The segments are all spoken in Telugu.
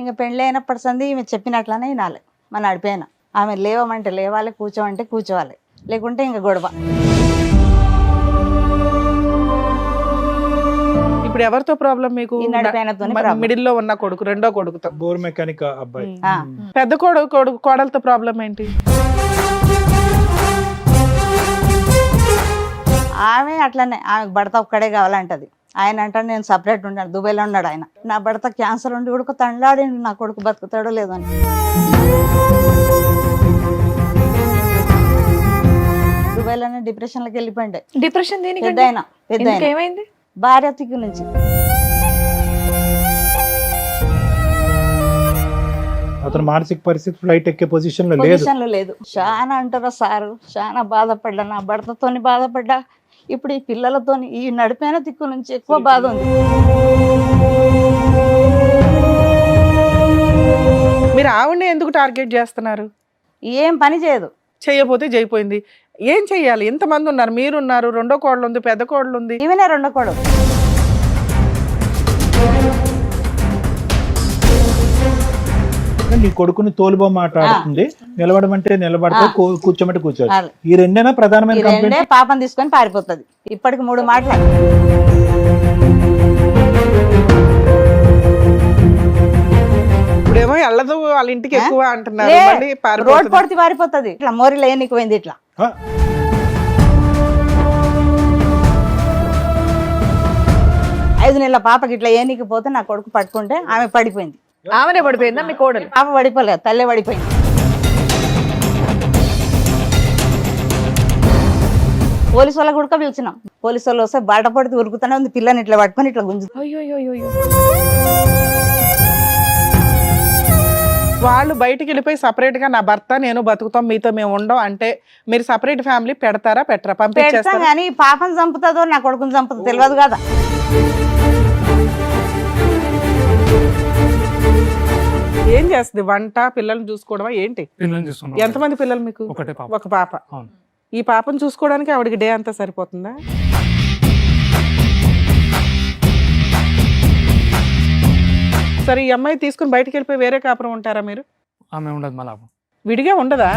ఇంకా పెళ్ళి అయినప్పటి సంది ఈమె చెప్పినట్లనే వినాలి. మన నడిపోయిన ఆమె లేవమంటే లేవాలి, కూర్చోమంటే కూర్చోవాలి, లేకుంటే ఇంకా గొడవ. ఇప్పుడు ఎవరితో ప్రాబ్లం మీకు? ఈ నడిపోయినతోనే problem. మిడిల్ లో ఉన్న కొడుకు, రెండో కొడుకుతో. బోర్ మెకానిక్ అబ్బాయి. పెద్ద కోడలతో ప్రాబ్లం ఏంటి? ఆమె అట్లనే, ఆమెకు భర్త ఒక్కడే కావాలంటది. ఆయన అంటాడు నేను సపరేట్ ఉన్నాడు, దుబాయ్లో ఉన్నాడు ఆయన. నా భర్త క్యాన్సర్ ఉండి కూడా తండ్లాడిండు నా కొడుకు బతుకుతాడో లేదో అని. దుబాయ్లోనే డిప్రెషన్లోకి వెళ్ళిపోయిండే. డిప్రెషన్ దేనికి? పెద్ద ఆయన ఏమైంది? భార్య తిక్కు నుంచి. అతను మానసిక పరిస్థితి ఫ్లైట్ ఎక్కే పొజిషన్ లో లేదు. చాలా అంటారా సారు, చాలా బాధపడ్డా, నా భర్తతోని బాధపడ్డా, ఇప్పుడు ఈ పిల్లలతోని, ఈ నడిపోయిన తిక్కు నుంచి ఎక్కువ బాధ ఉంది. మీరు ఆవిడని ఎందుకు టార్గెట్ చేస్తున్నారు? ఏం పని చేయదు. చెయ్యపోతే చేయిపోయింది. ఏం చెయ్యాలి? ఎంతమంది ఉన్నారు? మీరున్నారు, రెండో కోడలు ఉంది, పెద్ద కోడలు ఉంది. ఈమెనే రెండో కోడలు. నీ కొడుకుని తోలుబొమ్మ ఆడుతుంది, నిలబడమంటే నిలబడతా, కూర్చోమంటే కూర్చోవాలి. ఈ రెండేనా ప్రధానమైన కంప్లైంట్? పాపం తీసుకొని పారిపోతుంది. ఇప్పటికి 3 మాటలు. ఇప్పుడేమో వెళ్ళదు వాళ్ళ ఇంటికి ఎక్కువ అంటున్నారు. రోడ్ పొడితే పారిపోతుంది. ఇట్లా మోరీలో ఏనికి పోయింది. ఇట్లా 5 నెలల పాపకి ఇట్లా ఏనికి పోతే నా కొడుకు పట్టుకుంటే ఆమె పడిపోయింది. ఆమెనే పడిపోయిందా మీ కోడలు? పాప పడిపోలేదు, తల్లే పడిపోయింది. పోలీసు వాళ్ళకి కూడా పిలిచినాం. పోలీసు వాళ్ళు వస్తే బాట పడితే ఉరుకుతూనే ఉంది. పిల్లని ఇట్లా పట్టుకొని ఇట్లా గుంజు. వాళ్ళు బయటికి వెళ్ళిపోయి సపరేట్ గా నా భర్త నేను బతుకుతాం, మీతో మేము ఉండం అంటే మీరు సపరేట్ ఫ్యామిలీ పెడతారా పెట్టరా? పంపించేస్తాం. కానీ పాపను చంపుతుందో నా కొడుకుని చంపుతుందో తెలియదు కదా. ఏం చేస్తుంది? వంట, పిల్లల్ని చూసుకోవడమా ఏంటి? ఎంతమంది పిల్లలు మీకు? ఒక పాప. ఈ పాపను చూసుకోవడానికి ఆవిడకి డే అంతా సరిపోతుందా? సరే, ఈ అమ్మాయి తీసుకుని బయటకు వెళ్ళిపోయి వేరే కాపురం ఉంటారా మీరు? ఆమె ఉండదు, మళ్ళీ విడిగా ఉండదా?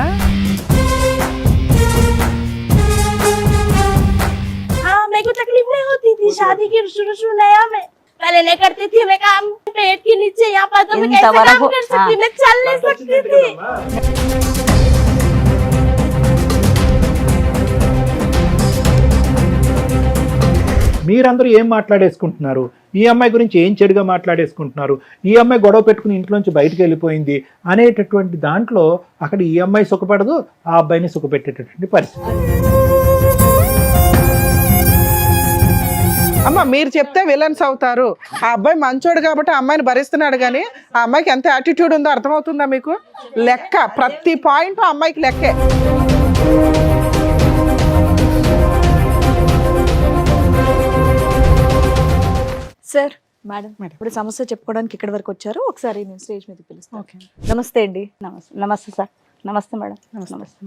मेरे को तकलीफ नहीं होती थी शादी के शुरू नया में पहले नहीं करती थी मैं काम पेट के नीचे यहाँ पर तो मैं कैसे काम कर सकती मैं चल नहीं सकती थी। మీరందరూ ఏం మాట్లాడేసుకుంటున్నారు? ఈ అమ్మాయి గురించి ఏం చెడుగా మాట్లాడేసుకుంటున్నారు? ఈ అమ్మాయి గొడవ పెట్టుకుని ఇంట్లోంచి బయటకు వెళ్ళిపోయింది అనేటటువంటి దాంట్లో అక్కడ ఈ అమ్మాయి సుఖపడదు, ఆ అబ్బాయిని సుఖపెట్టేటటువంటి పరిస్థితి. అమ్మ మీరు చెప్తే విలన్స్ అవుతారు. ఆ అబ్బాయి మంచోడు కాబట్టి ఆ అమ్మాయిని భరిస్తున్నాడు, కానీ ఆ అమ్మాయికి ఎంత యాటిట్యూడ్ ఉందో అర్థమవుతుందా మీకు? లెక్క, ప్రతి పాయింట్ ఆ అమ్మాయికి లెక్కే. సార్, మేడం ఇప్పుడు సమస్య చెప్పుకోవడానికి ఇక్కడి వరకు వచ్చారు. ఒకసారి నేను స్టేజ్ మీద పిలుస్తాను. నమస్తే అండి. నమస్తే సార్. నమస్తే మేడం. నమస్తే.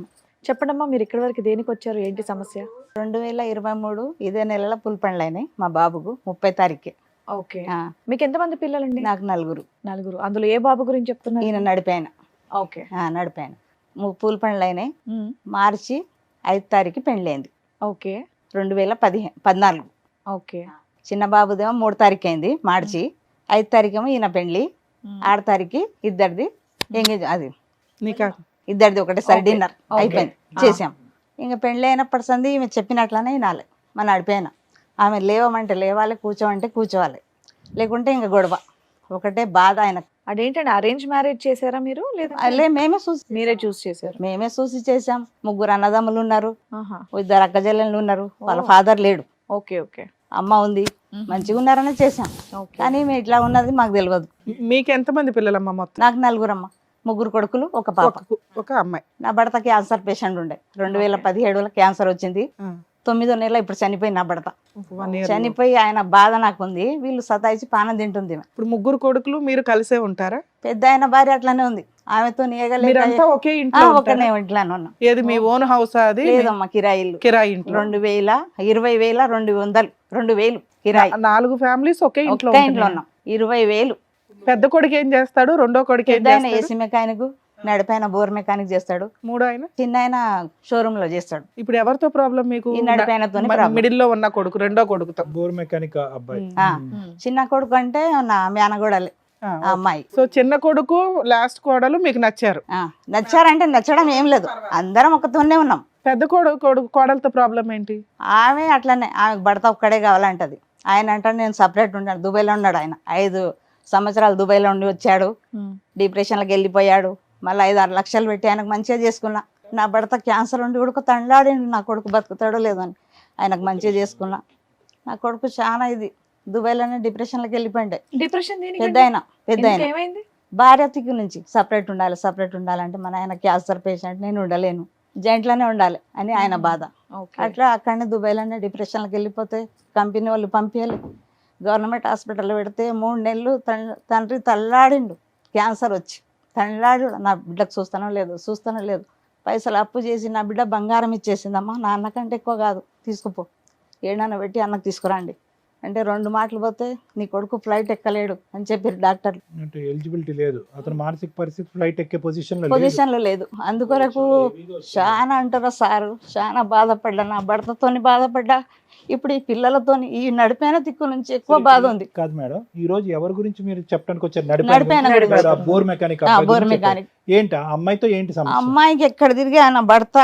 చెప్పండమ్మా, మీరు ఇక్కడి వరకు దేనికి వచ్చారు? ఏంటి సమస్య? 2023 ఇదే నెలలో పులిపండ్లు అయినాయి మా బాబుకు 30 తారీఖు. ఓకే. మీకు ఎంతమంది పిల్లలండి? నాకు నలుగురు. అందులో ఏ బాబు గురించి చెప్తున్నారు? ఈయన నడిపాయన. ఓకే. నడిపాయన. పూలపండ్లు అయినాయి. మార్చి 5 తారీఖు పెండ్లి అయింది. ఓకే. 2014. ఓకే. చిన్న బాబుదేమో 3 తారీఖు అయింది మార్చి. 5 తారీఖు ఏమో ఈయన పెండ్లి. 6 తారీఖు ఇద్దరిది ఎంగేజ్, అది ఇద్దరిది ఒకటేసారి డిన్నర్ అయిపోయింది, చేసాం. ఇంకా పెళ్ళి అయినప్పటి సంది ఈమె చెప్పినట్లనే వినాలి. మన నడిపోయిన ఆమె లేవమంటే లేవాలి, కూర్చోమంటే కూర్చోవాలి, లేకుంటే ఇంకా గొడవ. ఒకటే బాధ ఆయన. అదేంటండి, అరేంజ్ మ్యారేజ్ చేశారా మీరు? లేదా మీరే చూస్ చేశారు? మేమే చూసి చేసాం. 3 అన్నదమ్ములు ఉన్నారు, 2 అక్కజల్లెళ్ళు ఉన్నారు, వాళ్ళ ఫాదర్ లేడు. ఓకే. ఓకే. అమ్మ ఉంది, మంచిగా ఉన్నారనే చేసాం. కానీ ఇట్లా ఉన్నది మాకు తెలియదు. మీకు ఎంతమంది పిల్లలమ్మ? మొత్తం నాకు 4 అమ్మ, 3 కొడుకులు, 1 పాప, 1 అమ్మాయి. నా భర్త క్యాన్సర్ పేషెంట్ ఉండే. 2017లో క్యాన్సర్ వచ్చింది. 9వ నెల ఇప్పుడు చనిపోయి నా భర్త. చనిపోయి ఆయన బాధ నాకుంది. వీళ్ళు సతాయిచి పానం తింటుంది. ఇప్పుడు 3 కొడుకులు, మీరు కలిసే ఉంటారా? పెద్ద ఆయన భార్య అట్లానే ఉంది. ఆమెతో మీరంతా ఒకే ఇంట్లో ఒకనే ఇంట్లోనే ఉన్నాం. ఏది మీ ఓన్ హౌస్? అది లేదమ్మా, కిరాయి ఇల్లు. కిరాయి ఇంట్లో 20,200 2,000 కిరాయి. 4 ఫ్యామిలీస్ ఒకే ఇంట్లో ఒక్క ఇంట్లో ఉన్నాం. 20,000. పెద్ద కొడుకు ఏం చేస్తాడు? రెండో కొడుకు ఏం పెద్ద ఆయన చేస్తాడు? ఏసీ మెకానిక్, నడిపైన బోర్ మెకానిక్ చేస్తాడు. మూడో ఆయన చిన్న ఆయన షోరూమ్ లో చేస్తాడు. ఇప్పుడు ఎవరితో ప్రాబ్లం మీకు? ఈ నడిపైనతోనే problem. మిడిల్ లో ఉన్న కొడుకు, రెండో కొడుకుతో. బోర్ మెకానిక్ అబ్బాయి. ఆ, చిన్న కొడుకు అంటే నా మేనగోడలే ఆ, ఆ అమ్మాయి. సో చిన్న కొడుకు లాస్ట్ కోడలు మీకు నచ్చారు. నచ్చారంటే నచ్చడం ఏం లేదు, అందరం ఒకతోనే ఉన్నాం. పెద్ద కొడుకు కోడలతో ప్రాబ్లం ఏంటి? ఆమె అట్లనే, ఆమెకు భర్త ఒక్కడే కావాలంటది. ఆయన అంటే నేను సపరేట్ ఉన్నాడు, దుబాయ్లో ఉన్నాడు. ఆయన 5 సంవత్సరాలు దుబాయ్లో ఉండి వచ్చాడు, డిప్రెషన్లోకి వెళ్ళిపోయాడు. మళ్ళీ 5-6 లక్షలు పెట్టి ఆయనకు మంచిగా చేసుకున్నా. నా భర్త క్యాన్సర్ ఉండి కూడా తండ్లాడిండు, నా కొడుకు బతుకుతాడో లేదో అని. ఆయనకు మంచిగా చేసుకున్నా. నా కొడుకు చాలా ఇది దుబాయ్లోనే డిప్రెషన్లోకి వెళ్ళిపోయిండే. డిప్రెషన్ పెద్ద ఆయన ఏమైంది? భార్య తిక్కు నుంచి సపరేట్ ఉండాలంటే మన ఆయన క్యాన్సర్ పేషెంట్, నేను ఉండలేను, జాయింట్లోనే ఉండాలి అని ఆయన బాధ. అట్లా అక్కడనే దుబాయ్లోనే డిప్రెషన్లోకి వెళ్ళిపోతే కంపెనీ వాళ్ళు పంపించాలి. గవర్నమెంట్ హాస్పిటల్లో పెడితే 3 నెలలు తండ్రి తల్లాడిండు, క్యాన్సర్ వచ్చి తల్లాడు. నా బిడ్డకు చూస్తానో లేదు. పైసలు అప్పు చేసి నా బిడ్డ బంగారం ఇచ్చేసిందమ్మా, నా అన్నకంటే ఎక్కువ కాదు, తీసుకుపో, ఏడన్నా పెట్టి అన్నకు తీసుకురండి అంటే 2 మాటలు పోతే నీ కొడుకు ఫ్లైట్ ఎక్కలేడు అని చెప్పారు డాక్టర్లు. అంటే ఎలిజిబిలిటీ లేదు, అతను మానసిక పరిస్థితి ఫ్లైట్ ఎక్కే పొజిషన్లో లేదు. అందుకొరకు చాలా అంటారా సారు, చాలా బాధపడ్డా, నా భర్తతోని బాధపడ్డా, ఇప్పుడు ఈ పిల్లలతోని ఈ నడిపైన దిక్కు నుంచి ఎక్కువ బాధ ఉంది. కాదు మేడం, ఈ రోజు ఎవరి గురించి మీరు చెప్పడానికి వచ్చారు? నడిపైన బోర్ మెకానిక్. Bore mechanic. ఏంటి ఆ అమ్మాయితో ఏంటి సమస్య? అమ్మాయికి ఎక్కడ తిరిగి ఆయన భర్త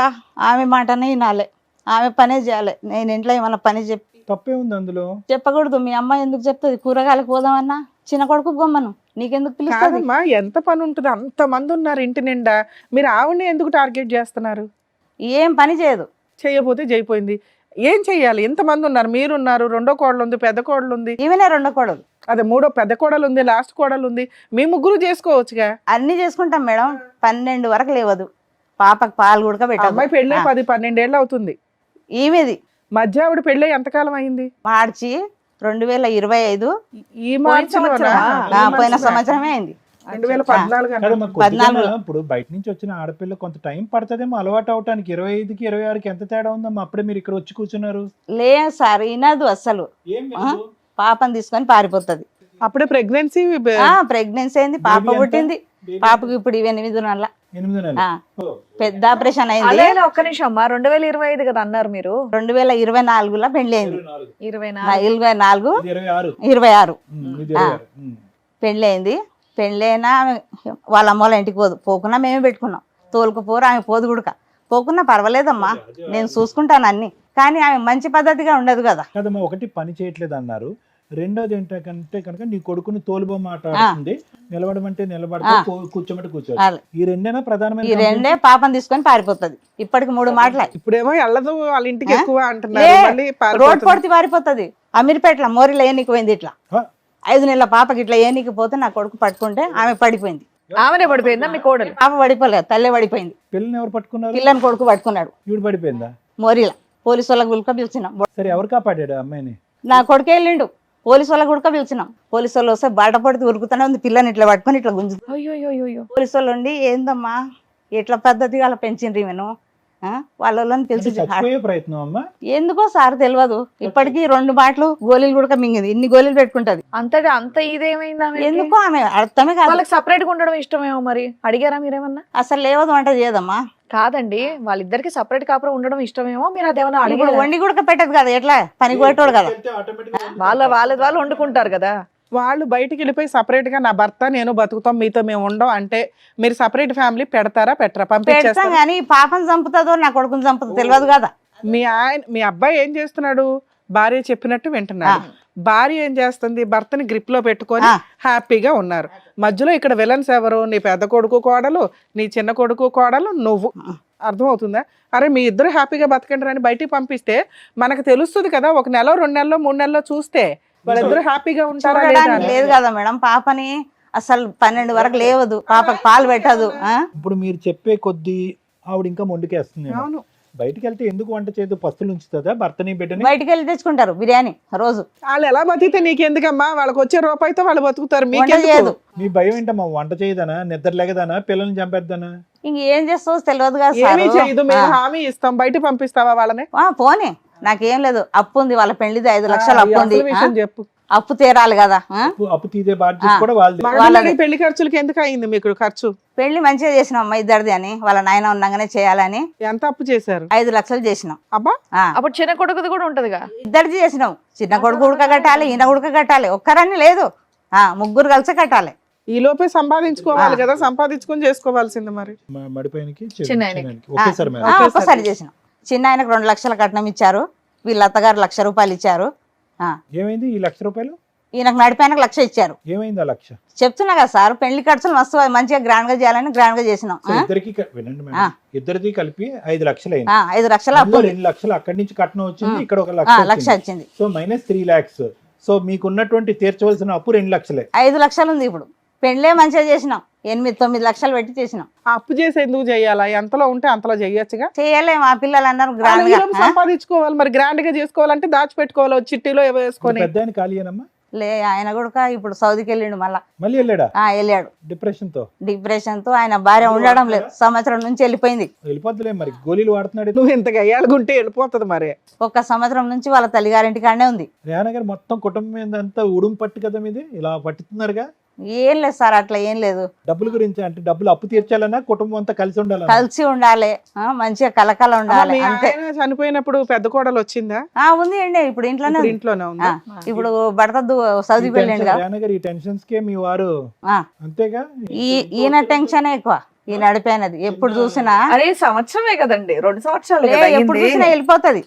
ఆమె మాటనే వినాలి, ఆమె పనే చేయాలి. నేను ఇంట్లో ఏమన్నా పని తప్పే ఉంది అందులో? చెప్పకూడదు. మీ అమ్మాయి ఎందుకు చెప్తుంది? కూరగాయలకు పోదామన్నా చిన్న కొడుకు గమ్మను, నీకెందుకు పిలుస్తుంది? కాదమ్మా, ఎంత పని ఉంటుంది, అంత మంది ఉన్నారు ఇంటి నిండా, మీరు ఆవిడని ఎందుకు టార్గెట్ చేస్తున్నారు? ఏం పని చేయదు. చేయకపోతే చేయిపోయింది. ఏం చెయ్యాలి? ఎంతమంది ఉన్నారు? మీరున్నారు, రెండో కోడలు ఉంది, పెద్ద కోడలు ఉంది. ఈమెనే రెండో కోడలు. అదే మూడో పెద్ద కోడలు ఉంది, లాస్ట్ కోడలు ఉంది. మీ ముగ్గురు చేసుకోవచ్చుగా. అన్ని చేసుకుంటాం మేడం. 12 వరకు లేవదు, పాపకు పాలు కూడా పెట్టదు. అమ్మాయి పెళ్ళి 10-12 ఏళ్ళు అవుతుంది. ఈమెది మధ్య ఆవిడ పెళ్ళి ఎంతకాలం అయింది? మార్చి 2025. ఈ మార్చిలోనా? పోయిన సంవత్సరమే అయింది. 2014. ఇప్పుడు బయట నుంచి వచ్చిన ఆడపిల్ల కొంత టైం పడుతుందేమో అలవాటు అవటానికి. 25కి 26కి ఎంత తేడా ఉందమ్మా? అప్పుడే మీరు ఇక్కడ వచ్చి కూర్చున్నారు. లేదు సార్, వినదు అసలు. పాపని తీసుకొని పారిపోతుంది. అప్పుడే ప్రెగ్నెన్సీ అయింది, పాప పుట్టింది. పాపకు ఇప్పుడు 8 నెలల. పెద్ద ఆపరేషన్ అయింది. ఒక్క నిమిషం అమ్మా, 2025 కదా అన్నారు మీరు? 2024లో పెళ్లి అయింది. 24 26 పెళ్లి అయింది. పెళ్ళైనా వాళ్ళ అమ్మ వాళ్ళ ఇంటికి పోకున్నా మేమే పెట్టుకున్నాం. తోలుకుపోరు, ఆమె పోదు గుడక. పోకున్నా పర్వాలేదమ్మా, నేను చూసుకుంటాను అన్ని. కానీ ఆమె మంచి పద్ధతిగా ఉండదు కదా. కదమ్మా, ఒకటి పని చేయట్లేదు అన్నారు. రెండోది ఏంటంటే కనుక నీ కొడుకుని తోలుబొమ్మ ఆడుతుంది, నిలబడమంటే నిలబడతా, కూర్చోమంటే కూర్చోవాలి. ఈ రెండేనా ప్రధానమైన? ఈ రెండే. పాపం తీసుకొని పారిపోతుంది. ఇప్పటికి 3 మాటలు. ఇప్పుడేమో వెళ్ళదు వాళ్ళ ఇంటికి ఎక్కువ అంటున్నారు. రోడ్ పొడితే పారిపోతుంది. అమీర్పేటలో మోరిలో ఏనికి పోయింది. ఇట్లా 5 నెలల పాపకి ఇట్లా ఏనికి పోతే నా కొడుకు పట్టుకుంటే ఆమె పడిపోయింది. ఆమెనే పడిపోయిందా? మీ కోడలు? పాప పడిపోలేదు, తల్లే పడిపోయింది. పిల్లని ఎవరు పట్టుకున్నారు? పిల్లని కొడుకు పట్టుకున్నాడు. ఈవిడ పడిపోయిందా? మోరిలా పోలీసు వాళ్ళకి గుల్క పిలిచినాం. సరే, ఎవరు కాపాడాడు అమ్మాయిని? నా కొడుకే వెళ్ళిండు. పోలీసు వాళ్ళకి గుడక పిలిచినాం. పోలీసు వాళ్ళు వస్తే బాట పడితే ఉరుకుతూనే ఉంది. పిల్లని ఇట్లా పట్టుకొని ఇట్లా గుంజుతుంది. పోలీసు వాళ్ళు ఉండి ఏందమ్మా ఎట్లా పద్ధతిగా అలా పెంచిండ్రి నేను వాళ్ళని పిలిచి ప్రయత్నం అమ్మా ఎందుకో సార్ తెలియదు. ఇప్పటికీ 2 బాటలు గోళీలు కూడా మింగింది. ఇన్ని గోళీలు పెట్టుకుంటది. అంత ఇదేమైందా? ఎందుకో ఆమె అర్థమే కాదు. వాళ్ళకి సపరేట్ గా ఉండడం ఇష్టమేమో. మరి అడిగారా మీరేమన్నా? అసలు లేవదు వంట చేయదమ్మా. కాదండి, వాళ్ళిద్దరికి సపరేట్ కాపురం ఉండడం ఇష్టమేమో. మీరు అదేమన్నా ఇప్పుడు వండి కూడా పెట్టదు కదా, ఎట్లా పని పోయేటోడు కదా. వాళ్ళు వండుకుంటారు కదా. వాళ్ళు బయటికి వెళ్ళిపోయి సపరేట్ గా నా భర్త నేను బతుకుతాం, మీతో మేము ఉండం అంటే మీరు సపరేట్ ఫ్యామిలీ పెడతారా పెట్టరా? పెడతాం కానీ పాపం చంపుతుందో నా కొడుకుని చంపుతుందో తెలియదు కదా. మీ అబ్బాయి ఏం చేస్తున్నాడు? భార్య చెప్పినట్టు వింటున్నాడు. భార్య ఏం చేస్తుంది? భర్తని గ్రిప్ లో పెట్టుకొని హ్యాపీగా ఉన్నారు. మధ్యలో ఇక్కడ విలన్స్ ఎవరు? నీ పెద్ద కొడుకు కోడలు, నీ చిన్న కొడుకు కోడలు, నువ్వు. అర్థమవుతుందా? అరే మీ ఇద్దరు హ్యాపీగా బతకండి అని బయటికి పంపిస్తే మనకు తెలుస్తుంది కదా. 1 నెల 2 నెలలో 3 నెలలో చూస్తే వాళ్ళిద్దరు హ్యాపీగా ఉంటారా? లేదు కదా మేడం. పాపని అసలు 12 వరకు లేవదు, పాపకు పాలు పెట్టదు. ఇప్పుడు మీరు చెప్పే కొద్దీ ఆవిడ ఇంకా మొండికేస్తుంది. బయటికి వెళ్తే ఎందుకు వంట చేయదు? పస్తులు ఉంచుతుందా భర్తని బిడ్డని? బయటికి వెళ్ళి తెచ్చుకుంటారు బిర్యానీ రోజు. వాళ్ళు ఎలా బతికితే నీకెందుకమ్మా? వాళ్ళకి వచ్చే రూపాయితో వాళ్ళు బతుకుతారు, వంట మీకెందుకు? చేయదు. మీ భయం ఏంటమ్మా? వంట చేయదనా, నిద్ర లేగదనా, పిల్లల్ని చంపేద్దనా? ఇంక ఏం చేస్తావు తెలియదు కదా ఏమీ సారు. చేయదు, మేము హామీ ఇస్తాం. బయట పంపిస్తావా వాళ్ళని? పోనీ నాకేం లేదు. అప్పు ఉంది వాళ్ళ పెళ్లిది 5 లక్షలు అప్పు ఉంది. అసలు విషయం చెప్పు. అప్పు తీరాలి కదా. అప్పు తీసే బాధ్యత కూడా వాళ్ళది. మగపిల్లడి పెళ్లి ఖర్చులకి ఎందుకు అయింది మీకు ఖర్చు? పెళ్లి మంచిగా చేసినాం అమ్మ ఇద్దరిది అని, వాళ్ళ నాయన ఉండగానే చేయాలని ఎంత అప్పు చేశారు? 5 లక్షలు చేసినాం. అబ్బా, అప్పుడు చిన్న కొడుకుది కూడా ఉంటదిగా. ఇద్దరిది చేసినాం. చిన్న కొడుకు ఉడక కట్టాలి, ఈయన ఉడక కట్టాలి. ఒక్కరని లేదు, ముగ్గురు కలిసి కట్టాలి. ఈ లోపే సంపాదించుకోవాలి కదా, సంపాదించుకొని చేసుకోవాల్సింది మరి. మడిపోయినకి చిన్నాయనకి. ఒకేసారి మేడం. ఒక్కసారి చేసినాం. చిన్న ఆయనకు 2 లక్షల కట్నం ఇచ్చారు, వీళ్ళ అత్తగారు 1,00,000 రూపాయలు ఇచ్చారు. ఏమైంది ఈ 1,00,000 రూపాయలు? ఈయనకు నడిపాయనకు 1,00,000 ఇచ్చారు. ఏమైంది ఆ 1,00,000? చెప్తున్నా కదా సార్, పెళ్లి ఖర్చులు మస్తు మంచిగా గ్రాండ్ గా చేయాలని గ్రాండ్ గా చేసినాం. సో ఇద్దరికి వినండి మేడం, ఇద్దరిది కలిపి 5 లక్షలు అయింది. 5 లక్షల అప్పు, 2 లక్షలు అక్కడి నుంచి కట్నం వచ్చింది, ఇక్కడ 1 1,00,000 లక్ష వచ్చింది. So minus 3 lakhs. సో మీకున్నటువంటి తీర్చవలసిన అప్పు 2 లక్షలే. 5 లక్షలు ఉంది ఇప్పుడు. పెళ్లే మంచిగా చేసినాం, 8-9 లక్షలు పెట్టి చేసినాం. ఆ అప్పు చేసి ఎందుకు చెయ్యాలా? ఎంతలో ఉంటే అంతలో చెయ్యొచ్చుగా. చేయలేము, ఆ పిల్లలు అన్నారు వాళ్ళు గ్రాండ్ ఈ గా. లోపు సంపాదించుకోవాలి మరి. గ్రాండ్ గా చేసుకోవాలంటే దాచిపెట్టుకోవాలి, చిట్టీలో ఏవో వేసుకొని. పెద్ద ఆయన ఖాళీయేనమ్మా? లే, ఆయన కూడా ఇప్పుడు సౌదీకి వెళ్ళిండు మళ్ళా. మళ్ళీ వెళ్ళాడా? వెళ్ళాడు. డిప్రెషన్ తో? డిప్రెషన్ తో ఆయన భార్య ఉండడం లేదు, సంవత్సరం నుంచి వెళ్ళిపోయింది. వెళ్ళిపోద్దులే మరి, గోళీలు వాడుతున్నాడు. నువ్వు ఇంతగా అయ్యాడుకుంటే వెళ్ళిపోతుంది మరి. 1 సంవత్సరం నుంచి వాళ్ళ తల్లిగారింటికాడనే ఉంది. రేనా గారు మొత్తం కుటుంబం మీద అంతా ఉడుం పట్టు కదా మీది, ఇలా పట్టుతున్నారుగా? ఏం లేదు సార్, అట్లా ఏం లేదు. డబ్బుల గురించి అంటే డబ్బులు అప్పు తీర్చాలన్నా కుటుంబం అంతా కలిసి ఉండాలన్నా? కలిసి ఉండాలి, మంచిగా కలకల ఉండాలి, మీ అంతే. ఆయన చనిపోయినప్పుడు పెద్ద కోడలు వచ్చిందా? ఉంది అండి, ఇప్పుడు ఇంట్లోనే ఇప్పుడు ఉంది. ఇంట్లోనే ఉందా? ఇప్పుడు భర్త సౌదీ వెళ్ళిండు కదా. రేనా గారు ఈ టెన్షన్స్ కే మీ వారు అంతేగా? ఈయన టెన్షన్ ఎక్కువ, ఈ నడిపోయినది ఎప్పుడు చూసినా. అరే సంవత్సరమే కదండి, 2 సంవత్సరాలు లే, కదా ఎప్పుడు అయింది. చూసినా వెళ్ళిపోతది.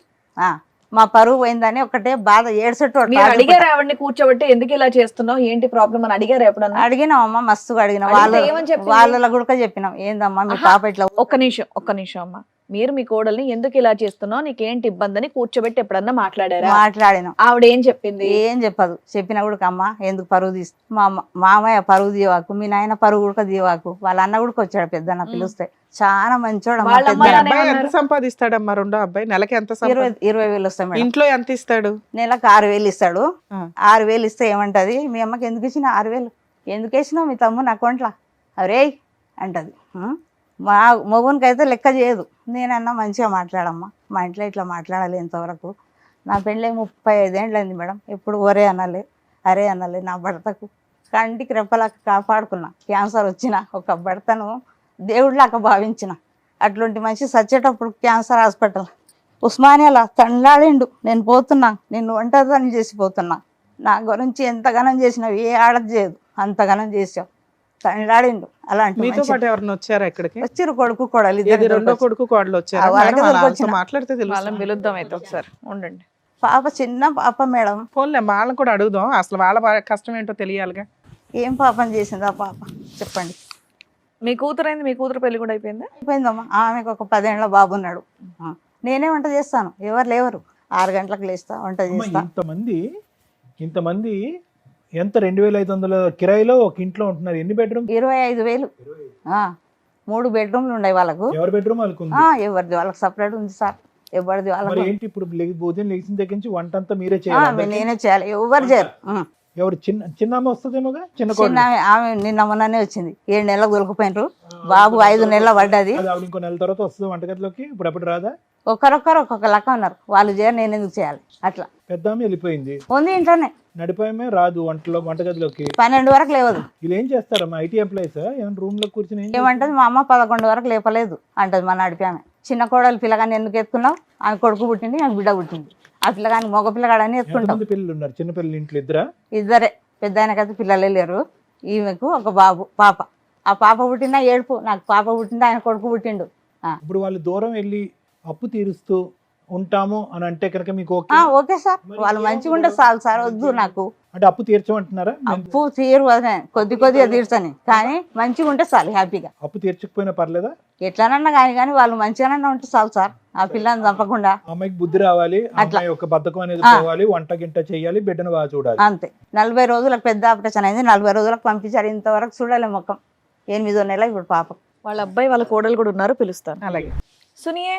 మా పరువు పోయిందని ఒకటే బాధ, ఏడ్సట్టు మీరు అడిగారు ఆవిడని కూర్చోబెట్టి ఎందుకు ఇలా చేస్తున్నావు, ఏంటి ప్రాబ్లం అని అడిగారు ఎప్పుడన్నా? అడిగినామమ్మా, మస్తుగా అడిగిన. అడిగితే ఏమని చెప్పింది? వాళ్ళ కూడా చెప్పినాం, ఏందమ్మా మీ పాప ఇట్లా. ఒక్క నిమిషం అమ్మా. మీరు మీ కోడల్ని ఎందుకు ఇలా చేస్తున్నావు, నీకేంటి ఇబ్బంది అని కూర్చోబెట్టి ఎప్పుడన్నా మాట్లాడారా? మాట్లాడినాం. ఆవిడ ఏం చెప్పింది? ఏం చెప్పదు. చెప్పినా కూడా అమ్మ ఎందుకు పరువు తీస్తు, మా మామయ్య పరువు దీవాకు, మీ నాయన పరువు కూడా దీవాకు. వాళ్ళ అన్న కూడా వచ్చాడు పెద్దన్న, పిలుస్తే చాలా మంచోడు. వాళ్ళ మీ అమ్మ అబ్బాయి ఎంత సంపాదిస్తాడమ్మా? రెండో అబ్బాయి నెలకి ఎంత 20,000 వస్తాయి మేడం. ఇంట్లో ఎంత ఇస్తాడు? నెలకు 6,000 ఇస్తాడు. ఆ. 6,000 ఇస్తే ఏమంటది, మీ అమ్మకి ఎందుకు ఇచ్చిన 6,000, ఎందుకు వేసినావు మీ తమ్ముడు నా అకౌంట్లో అరే అంటది. మా మగునికి అయితే లెక్క చేయదు. నేనన్నా మంచిగా మాట్లాడమ్మా, మా ఇంట్లో ఇట్లా మాట్లాడాలి ఇంతవరకు. నా పెళ్ళి 35 ఏళ్ళు అయింది మేడం, ఎప్పుడు ఒరే అనాలి అరే అనాలి. నా భర్తకు కంటికి రెప్పలాగా కాపాడుకున్నా. క్యాన్సర్ వచ్చిన ఒక భర్తను దేవుడిలాగా భావించిన. అట్లాంటి మనిషి సచ్చేటప్పుడు క్యాన్సర్ హాస్పిటల్ ఉస్మానియాలో తండ్లాడిండు. నేను పోతున్నా, నేను ఒంటరిని చేసిపోతున్నా. నా గురించి ఎంతగానం చేసినావు, ఏ ఆడది చేయదు, అంతగానం చేసావు. తండ్లాడిండు. అలాంటి మీతో పాటు ఎవరైనా వచ్చారా ఇక్కడికి? వచ్చిరు కొడుకు కోడలు ఏది ఇద్దరు. రెండో కొడుకు కోడలు వచ్చారా? వాళ్ళకి మేడం, వాళ్ళతో వచ్చిన. మాట్లాడితే వాళ్ళని తెలుసు. పిలుద్దాం అయితే ఒకసారి, ఉండండి. పాప చిన్న పాప మేడం. ఫోన్లే, వాళ్ళని కూడా అడుగుదాం, అసలు వాళ్ళ కష్టం ఏంటో తెలియాలిగా. ఏం పాపం చేసింది ఆ పాప చెప్పండి. మీ కూతురు అయింది, మీ కూతురు పెళ్లి కూడా అయిపోయిందా? అయిపోయిందమ్మా. ఆమెకు ఒక 10 ఏళ్ల బాబు ఉన్నాడు. నేనే వంట చేస్తాను, ఎవరు లేవరు. 6 గంటలకు లేస్తా, వంట చేస్తా. ఇంతమంది ఎంత 2,500 కిరాయిలో ఒక ఇంట్లో ఉంటున్నారు. ఎన్ని బెడ్రూమ్? 25,000. 3 బెడ్రూమ్లు ఉన్నాయి వాళ్ళకు. ఎవరి బెడ్రూమ్ వాళ్ళకు ఉంది? ఎవరిది వాళ్ళకి సపరేట్ ఉంది సార్, ఎవరిది మరి వాళ్ళకి. ఏంటి ఇప్పుడు ఉదయం లేచిన దగ్గర నుంచి వంట అంతా మీరే చేయాలి? నేనే చేయాలి, ఎవరు చేయరు. ఎవరు చిన్నమ్మ వస్తుందేమోగా? చిన్న చిన్న ఆమె నిన్న మొన్ననే వచ్చింది. 7 నెలలకు దొరికిపోయినరు. బాబు 5 నెలల పడ్డది. ఆవిడ ఇంకో నెల తర్వాత వస్తుంది వంటగదిలోకి. ఇప్పుడు ఎప్పుడు రాదా? ఒక్కరొక్కరు ఒక్కొక్క లెక్క ఉన్నారు. వాళ్ళు చేయరు, నేను ఎందుకు చేయాలి? అట్లా పెద్ద ఆమె వెళ్ళిపోయింది, ఉంది ఇంట్లోనే. నడిపోయమే రాదు వంటగదిలోకి. 12 వరకు లేవదు. వీళ్ళు ఏం చేస్తారమ్మా? ఐటీ ఎంప్లాయీస్ ఏమైనా రూమ్ లో కూర్చొని ఏం ఏమంటది, మా అమ్మ 11 వరకు లేపలేదు అంటది. మా నడిపామె. చిన్న కోడలు పిల్లగాని ఎందుకు ఎత్తుకున్నావు, ఆమె కొడుకు పుట్టింది, ఆమె బిడ్డ పుట్టింది. ఆ పిల్లగాని మగ పిల్లగాడని ఎత్తుకుంటాం. ఎంతమంది పిల్లలు ఉన్నారు? చిన్న పిల్లలు ఇంట్లో ఇద్దరా? ఇద్దరే. పెద్ద ఆయనకైతే పిల్లలే లేరు. ఈమెకు ఒక బాబు పాప. ఆ పాప పుట్టినా ఏడుపు, నాకు పాప పుట్టింది, ఆయన కొడుకు పుట్టిండు. ఇప్పుడు వాళ్ళు దూరం వెళ్ళి అప్పు తీరుస్తూ ఉంటాము అని అంటే కనుక మీకు ఓకే? ఓకే సార్, వాళ్ళు మంచిగా ఉంటే చాలు సార్. వద్దు నాకు అంటే అప్పు తీర్చమంటున్నారా? అప్పు తీరు కొద్దిగా తీర్చని, కానీ మంచిగా ఉంటే చాలు, హ్యాపీగా. అప్పు తీర్చకపోయినా పర్లేదా? ఎట్లానన్నా కానీ వాళ్ళు మంచిగానన్నా ఉంటే చాలు సార్. ఆ పిల్లని చంపకుండా. అమ్మాయికి బుద్ధి రావాలి, అమ్మాయి యొక్క బద్ధకం అనేది పోవాలి, వంట గింట చేయాలి, బిడ్డను బాగా చూడాలి, అంతే. 40 రోజులకు పెద్ద ఆపరేషన్ అయింది, 40 రోజులకు పంపించారు. ఇంతవరకు చూడాలి ముఖం. 8వ నెల ఇప్పుడు పాప. వాళ్ళ అబ్బాయి వాళ్ళ కోడలు కూడా ఉన్నారు, పిలుస్తాను. అలాగే. సునియే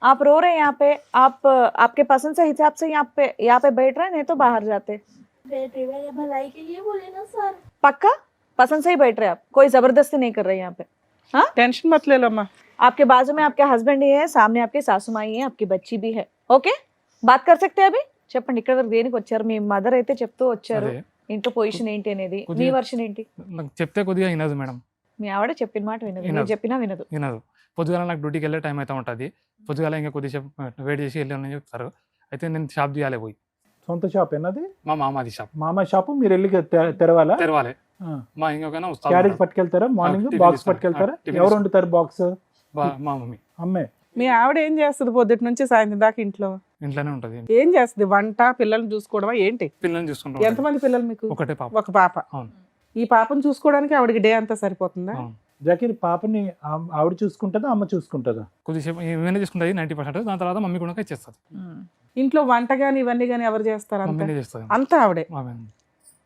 आप रो रहे हैं यहाँ पे, आप आपके पसंद से हिसाब से यहाँ पे बैठ रहे हैं, नहीं तो बाहर जाते। बेटे मेरे भलाई के लिए बोले ना सर। पक्का पसंद से ही बैठ रहे हैं आप, कोई जबरदस्ती नहीं कर रहे हैं यहाँ पे? हाँ, టెన్షన్ मत ले लो अम्मा। आपके बाजू में आपके हस्बैंड ही है, सामने आपकी सासू माई है, आपकी बच्ची भी है। ఓకే, బాత్ कर सकते हैं अभी? చెప్పండి, ఇక్కడ వరకు దేనికి వచ్చారు? మీ మదర్ అయితే చెప్తూ వచ్చారు అదే. ఇంట్లో పొజిషన్ ఏంటి అనేది. మీ కొద్దిగా- వర్షన్ ఏంటి? నాకు చెప్తే కొద్దిగా వినదు మేడం, మీ ఆవిడ చెప్పిన మాట వినదు, వినదు. మీరు చెప్పినా వినదు. వినదు. పొద్దుగాల నాకు డ్యూటీకి వెళ్ళే టైం అయితే ఉంటుంది, పొద్దుగాల ఇంకా కొద్దిసేపు వెయిట్ చేసి వెళ్ళాలని చెప్తారు. అయితే నేను షాప్ తీయాలి పోయి, సొంత షాప్ ఏనది? మా మామది షాప్ మామ షాపు మీరు వెళ్ళి తెరవాలా? తెరవాలి. ఆ. మా ఇంకొకైనా క్యారేజ్ పట్టుకెళ్తారా? మార్నింగ్ టిఫిన్ బాక్స్ తీసుకొని. పట్టుకెళ్తారా? టిఫిన్ ఎవరు తీసుకొని. వండుతారు బాక్స్? మా మమ్మీ అమ్మే. మీ ఆవిడ ఏం చేస్తుంది పొద్దుటి నుంచి సాయంత్రం దాకా ఇంట్లో? ఇంట్లోనే ఉంటుంది. ఏం చేస్తుంది? వంట, పిల్లల్ని చూసుకోవడమా ఏంటి? పిల్లల్ని చూసుకుంటాం. ఎంతమంది పిల్లలు మీకు? ఒకటే పాప. ఒక పాప. అవును. ఈ పాపను చూసుకోవడానికి ఆవిడకి డే అంతా సరిపోతుందా? అవును. జాకీర్ పాపని ఆవిడ చూసుకుంటుందా అమ్మ చూసుకుంటుందా? కొద్దిసేపు ఏమైనా చేసుకుంటుంది 90%, దాని తర్వాత మమ్మీ కూడా ఇచ్చేస్తుంది. ఇంట్లో వంట గాని ఇవన్నీ గాని ఎవరు చేస్తారు? అంతా మమ్మీనే చేస్తుంది. అంతా ఆవిడే. ఆమె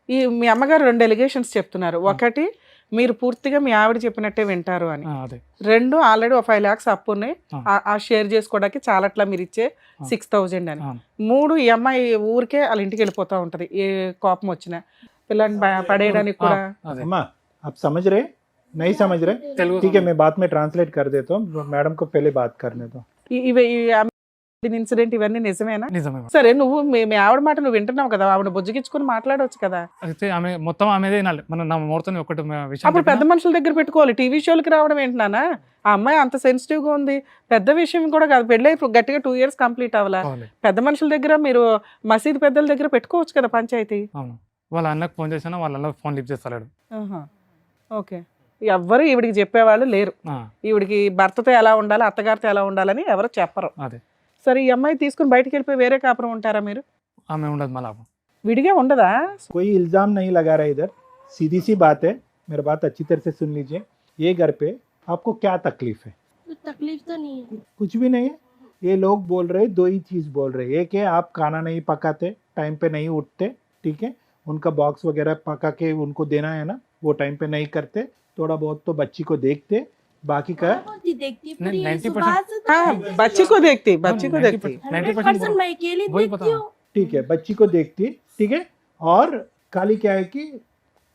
ఈ మీ అమ్మగారు 2 ఎలిగేషన్స్ చెప్తున్నారు. ఒకటి, మీరు పూర్తిగా మీ ఆవిడ చెప్పినట్టే వింటారు అని. అదే. 2, ఆల్రెడీ 5 lakhs అప్పు ఉన్నాయి, ఆ. ఆ షేర్ చేసుకోవడానికి చాలట్లా మీరు ఇచ్చే 6,000 అని. అవును. 3, ఈ అమ్మాయి ఊరికే వాళ్ళ ఇంటికి వెళ్ళిపోతా ఉంటది ఏ కోపం వచ్చినా, పిల్లల్ని పడేయడానికి కూడా. అదే. अम्मा आप समझ रहे? नहीं समझ रहे? తెలుగు ठीक है, मैं बाद में ट्रांसलेट कर देता हूँ, मैडम को पहले बात करने दो. ఇవి ఇన్సిడెంట్ ఇవన్నీ నిజమేనా? నిజమే. సరే, నువ్వు మీ ఆవిడ మాట నువ్వు వింటున్నావు కదా, ఆవిడ బుజ్జగించుకుని మాట్లాడవచ్చు కదా. అయితే ఆమె మొత్తం ఆమెదే వినాలి. మన నా మూర్తని ఒకటి విషయం అప్పుడు పెద్ద చెప్పినా, మనుషుల దగ్గర పెట్టుకోవాలి. టీవీ షోలకి రావడం ఏంటన్నా? ఆ అమ్మాయి అంత సెన్సిటివ్ గా ఉంది, పెద్ద విషయం కూడా కాదు. పెళ్ళై గట్టిగా 2 years కంప్లీట్ అవ్వాలా. కావాలి. పెద్ద మనుషుల దగ్గర, మీరు మసీదు పెద్దల దగ్గర పెట్టుకోవచ్చు కదా పంచాయతీ. అవును. వాళ్ళ అన్నకు ఫోన్ చేసినా వాళ్ళ అన్న ఫోన్ లిఫ్ట్ చేస్తాడు. ఓకే, ఎవ్వరు ఈవిడికి చెప్పేవాళ్ళు లేరు. ఈవిడికి భర్తతో ఎలా ఉండాలి, అత్తగారితో ఎలా ఉండాలని ఎవరు చెప్పరు. అదే. సరే, ఈ అమ్మాయి తీసుకుని బయటికి వెళ్ళిపోయి వేరే కాపురం ఉంటారా మీరు? ఆమె ఉండదు మళ్ళీ. విడిగా ఉండదా? कोई इल्जाम नहीं लगा रहा इधर, सीधी सी बात है, मेरी बात अच्छी तरह से सुन लीजिए. ये घर पे आपको क्या तकलीफ है? कुछ तकलीफ तो नहीं है। कुछ भी नहीं है. ये लोग बोल रहे 2 ही चीज बोल रहे. एक है आप खाना नहीं पकाते, टाइम पे नहीं उठते, ठीक है, उनका बॉक्स वगैरह पका के उनको देना है ना, वो टाइम पे नहीं करते, थोड़ा बहुत तो बच्ची को देखते, बाकी का बहुत ही देखती है, पूरी 90% सुबह से तो हाँ, बच्ची को देखती, बच्ची को देखती. 100% मैं अकेली वही देखती बता। हूँ। ठीक है, बच्ची को देखती, ठीक है. और खाली क्या है कि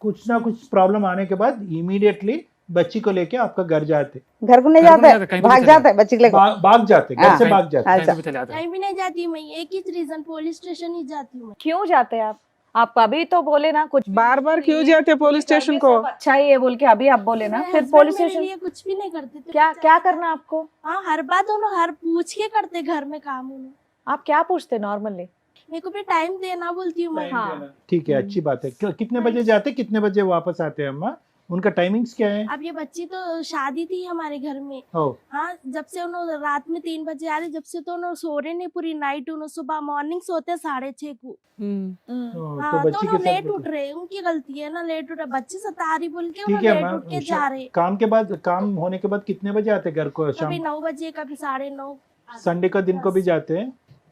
कुछ ना कुछ प्रॉब्लम आने के बाद इमीडिएटली बच्ची को लेके आपका घर जाते, घर को नहीं घर को नहीं जाता जाते, है, कहीं पे भाग चले जाता है बच्ची के लेकर। भाग जाते, घर से हाँ. भाग जाते. अच्छा. कहीं पे चले जाते हैं। कहीं भी नहीं जाती मैं, एक ही रीजन, पुलिस स्टेशन ही जाती हूँ मैं। क्यों जाते हैं आप अभी तो बोले ना कुछ बार बार क्यों जाते पुलिस स्टेशन को? अच्छा ही है बोल के अभी आप बोले ना, मेरे फिर husband पुलिस मेरे स्टेशन लिए कुछ भी नहीं करते थे। क्या करना आपको? हाँ, हर बात उन्होंने हर पूछ के करते घर में काम उन्होंने। आप क्या पूछते नॉर्मली? मेरे को भी टाइम देना बोलती हूँ मैं। हाँ, ठीक है, अच्छी बात है. कितने बजे जाते, कितने बजे वापस आते हैं अम्मा? उनका टाइमिंग्स क्या है? अब ये बच्ची तो शादी थी हमारे घर में। ओ, हाँ, जब से उन्होंने रात में 3 बजे आ रही, जब से तो उन्होंने सो रहे नहीं पूरी नाइट, उन्होंने सुबह मॉर्निंग सोते 6:30 को। हाँ, तो तो बच्ची के उन्होंने लेट साथ उठ रहे, उनकी गलती है ना, लेट उठ रहे, बच्ची सता रही बोल के ठीक उन्होंने है लेट अम्मा. उठ के जा रहे। काम के बाद, काम होने के बाद कितने बजे आते घर को? शाम, कभी 9 बजे, कभी 9:30। संडे का दिन को भी जाते हैं?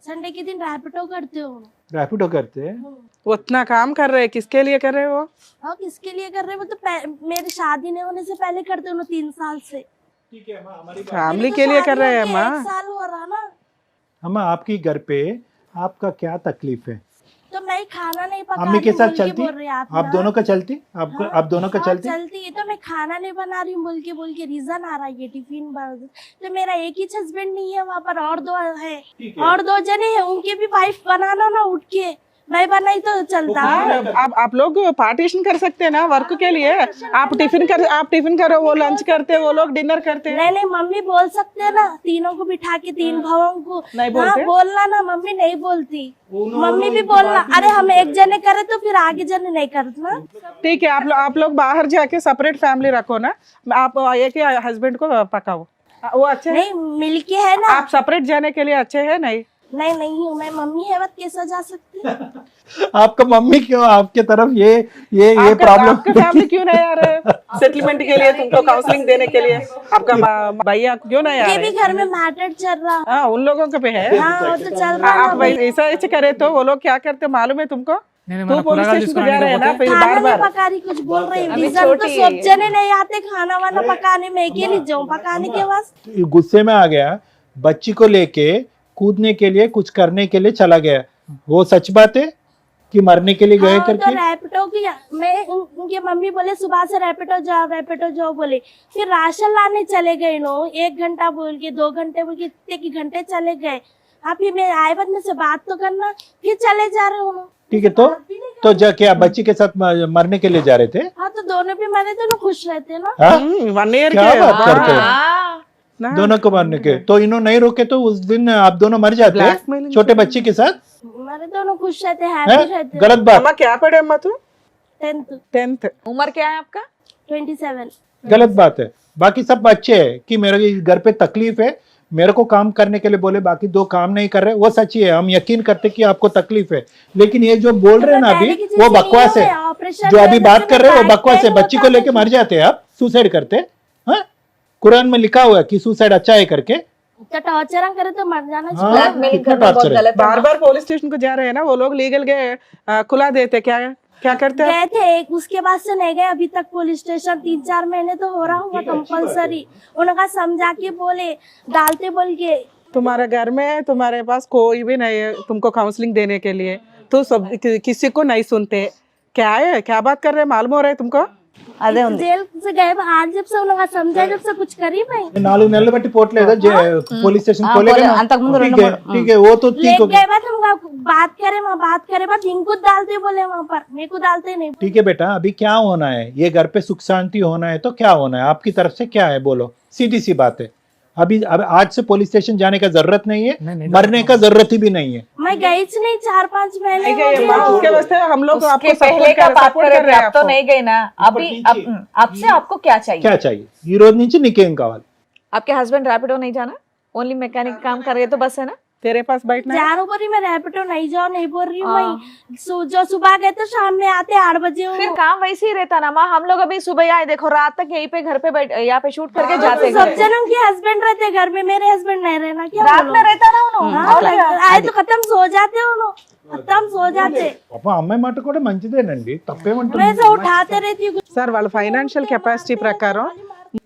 संडे के दिन रैपिडो करते हो। रैपिडो करते हैं? उतना काम कर रहे, किसके लिए कर रहे हो? हाँ, किसके लिए कर रहे? वो तो मेरी शादी नहीं होने से पहले करते हो 3 साल से। ठीक है अम्मा, हमारी फैमिली मेरी तो के लिए कर शादी रहे हैं होके माँ. 1 साल हो रहा ना, अम्मा आपकी घर पे आपका क्या तकलीफ है? तो मैं खाना नहीं पका अम्मी के रही साथ बोल के चलती? बोल रहे आप आप ना। दोनों का चलती? आपको हाँ, आप दोनों का हाँ, चलती? चलती है, तो मैं खाना नहीं बना रही हूँ बोल के रीजन आ रहा है ये टिफिन भर। तो मेरा एक ही हस्बैंड नहीं है वहाँ पर, और 2 है, और 2 जने हैं, उनके भी वाइफ बनाना ना उठ के, मैं बनाई तो चलता है। आप लोग पार्टीशन कर सकते हैं ना वर्क के लिए. आप टिफिन करो, वो लंच करते, वो लोग डिनर करते हैं. नहीं, मम्मी बोल सकते हैं ना, तीनों को बिठा के 3 भावों को। नहीं बोलते? हाँ, बोलना ना, मम्मी नहीं बोलती, मम्मी भी बोलना। अरे हम एक जने करे तो फिर आगे जने नहीं करना। ठीक है, आप लोग बाहर जाके सेपरेट फैमिली रखो ना. आप एक ही हस्बैंड को पकाओ, वो अच्छे हैं. नहीं, मिलके है ना। आप सेपरेट जाने के लिए अच्छे हैं? नहीं हूँ मैं, मम्मी है मत, कैसा जा सकती? आपका मम्मी क्यों आपके तरफ ये आपका प्रॉब्लम? फैमिली क्यों नहीं आ रहे सेटलमेंट के लिए, तुमको काउंसलिंग देने के लिए? आपका भैया क्यों नहीं आ ये भी रहे? घर में मैटर चल रहा। हाँ, उन लोगों के पे है. हाँ, वो तो चल रहा आप ऐसा करे तो वो लोग क्या करते मालूम है तुमको? నేను तू ఏమైనా पुलिस కూరగాయలు स्टेशन को जा रहे हैं ना, తీసుకురావడానికి फिर खाना बार नहीं बार पका रही, कुछ बोल रही अभी रीजन तो छोटी है सब ये। जने नहीं आते खाना वाना पकाने में, अकेले जाऊँ पकाने के वास्ते। गुस्से में आ गया, बच्ची को लेके कूदने के लिए कुछ करने के लिए चला गया, वो सच बात है कि मरने के लिए गए हाँ, तो करके? रैपिडो की मैं उनके मम्मी बोले सुबह से रैपिडो जाओ बोले, फिर राशन लाने चले गए नो, 1 घंटा बोल के 2 घंटे बोल के इतने की घंटे चले गए। हाँ फिर मैं आए बाद में से बात तो करना, फिर चले जा रहे हो। ठीक है, तो क्या बच्ची के साथ मरने के लिए जा रहे थे? हाँ तो दोनों भी मरे तो ना खुश रहते ना। हाँ? 1 ईयर क्या के बात करते हो? ना, दोनों को मारने के, तो इन्होंने नहीं रोके तो उस दिन आप दोनों मर जाते Blackmailing छोटे बच्चे के साथ? मरे दोनों खुश रहते, हैं? हैप्पी रहते। गलत बात, अम्मा क्या पढ़े अम्मा तू? 10th, उम्र क्या है आपका? 27। गलत बात है। बाकी सब अच्छे है कि मेरे घर पे तकलीफ है, मेरे को काम करने के लिए बोले, बाकी 2 काम नहीं कर रहे, वो सच्ची है, हम यकीन करते कि आपको तकलीफ है। लेकिन ये जो बोल रहे हैं ना अभी, वो बकवास है। जो अभी बात कर रहे हैं वो बकवास है। बच्ची को लेके मर जाते हैं आप, सुसाइड करते हैं? हाँ? कुरान में लिखा हुआ है कि सुसाइड अच्छा है करके। तो टॉर्चर करे तो मर जाना हाँ, चाहिए। ब्लैकमेलिंग कितना करना बहुत torture है। गलत है। बार बार पुलिस स्टेशन को जा रहे हैं ना वो लोग, लीगल गए खुला देते, क्या करते हैं? गए थे, उसके बाद से नहीं गए अभी तक पुलिस स्टेशन। 3-4 महीने तो हो रहा होगा कंपलसरी। उनका समझा के बोले, डालते बोल के। तुम्हारे घर में तुम्हारे पास कोई भी नहीं है तुमको काउंसलिंग देने के लिए, तो सब किसी को नहीं सुनते। क्या है, क्या बात कर रहे हैं, मालूम हो रहा है तुमको? అదే ఉంది जेल से गए आज, जब से उनका समझा, जब से कुछ करी मैं 4 నెలలు బట్టి పోట్లేదా पुलिस स्टेशन हाँ, खोलेगा खोले, ना? अंतकुमुंదు ठीक 2 है, 3 ठीक है, वो तो ठीक ले हो गया। गए बाद हम बात करे, वहाँ बात करे बाद इनको डालते बोले वहाँ पर, मेरे को डालते नहीं। ठीक है बेटा, अभी क्या होना है, ये घर पे सुख शांति होना है तो क्या होना है, आपकी तरफ से क्या है बोलो, सीधी सी बात है। अभी अब आज से पुलिस स्टेशन जाने का जरूरत नहीं है, नहीं, मरने का जरूरत ही भी नहीं है। मैं गई थी नहीं, 4-5 महीने नहीं हो गए, गए। बात उसके वास्ते हम लोग उसके आपको पहले का बात कर रहे थे, अब तो आपको। नहीं गए ना। अभी आपसे आपको क्या चाहिए? क्या चाहिए ఈ రోజు నుంచి నీకేం కావాలి? आपके हस्बैंड रैपिडो नहीं जाना, ओनली मैकेनिक काम कर रहे तो बस है ना? तेरे पास बैठना है? जानू बोल रही मैं रैपिडो नहीं जाओ, नहीं बोल रही हूँ मैं। जो सुबह गए तो शाम में आते 8 बजे। फिर काम वैसे ही रहता ना माँ। हम लोग अभी सुबह आए, देखो रात तक यहीं पे घर पे बैठ, यहाँ पे शूट करके जाते सब घर। जनों के हस्बैंड रहते घर में, मेरे हस्बैंड नहीं रहना क्या रात बोलो? में रहता ना उन्होंने। हाँ, आए तो खत्म सो जाते उन्होंने, खत्म सो जाते। పాపం అమ్మాయి మాట కూడా మంచిదేనండి, తప్పేమంటుంది? मैं से उठाते रहती हूँ। సార్ వాళ్ళ ఫైనాన్షియల్ కెపాసిటీ ప్రకారం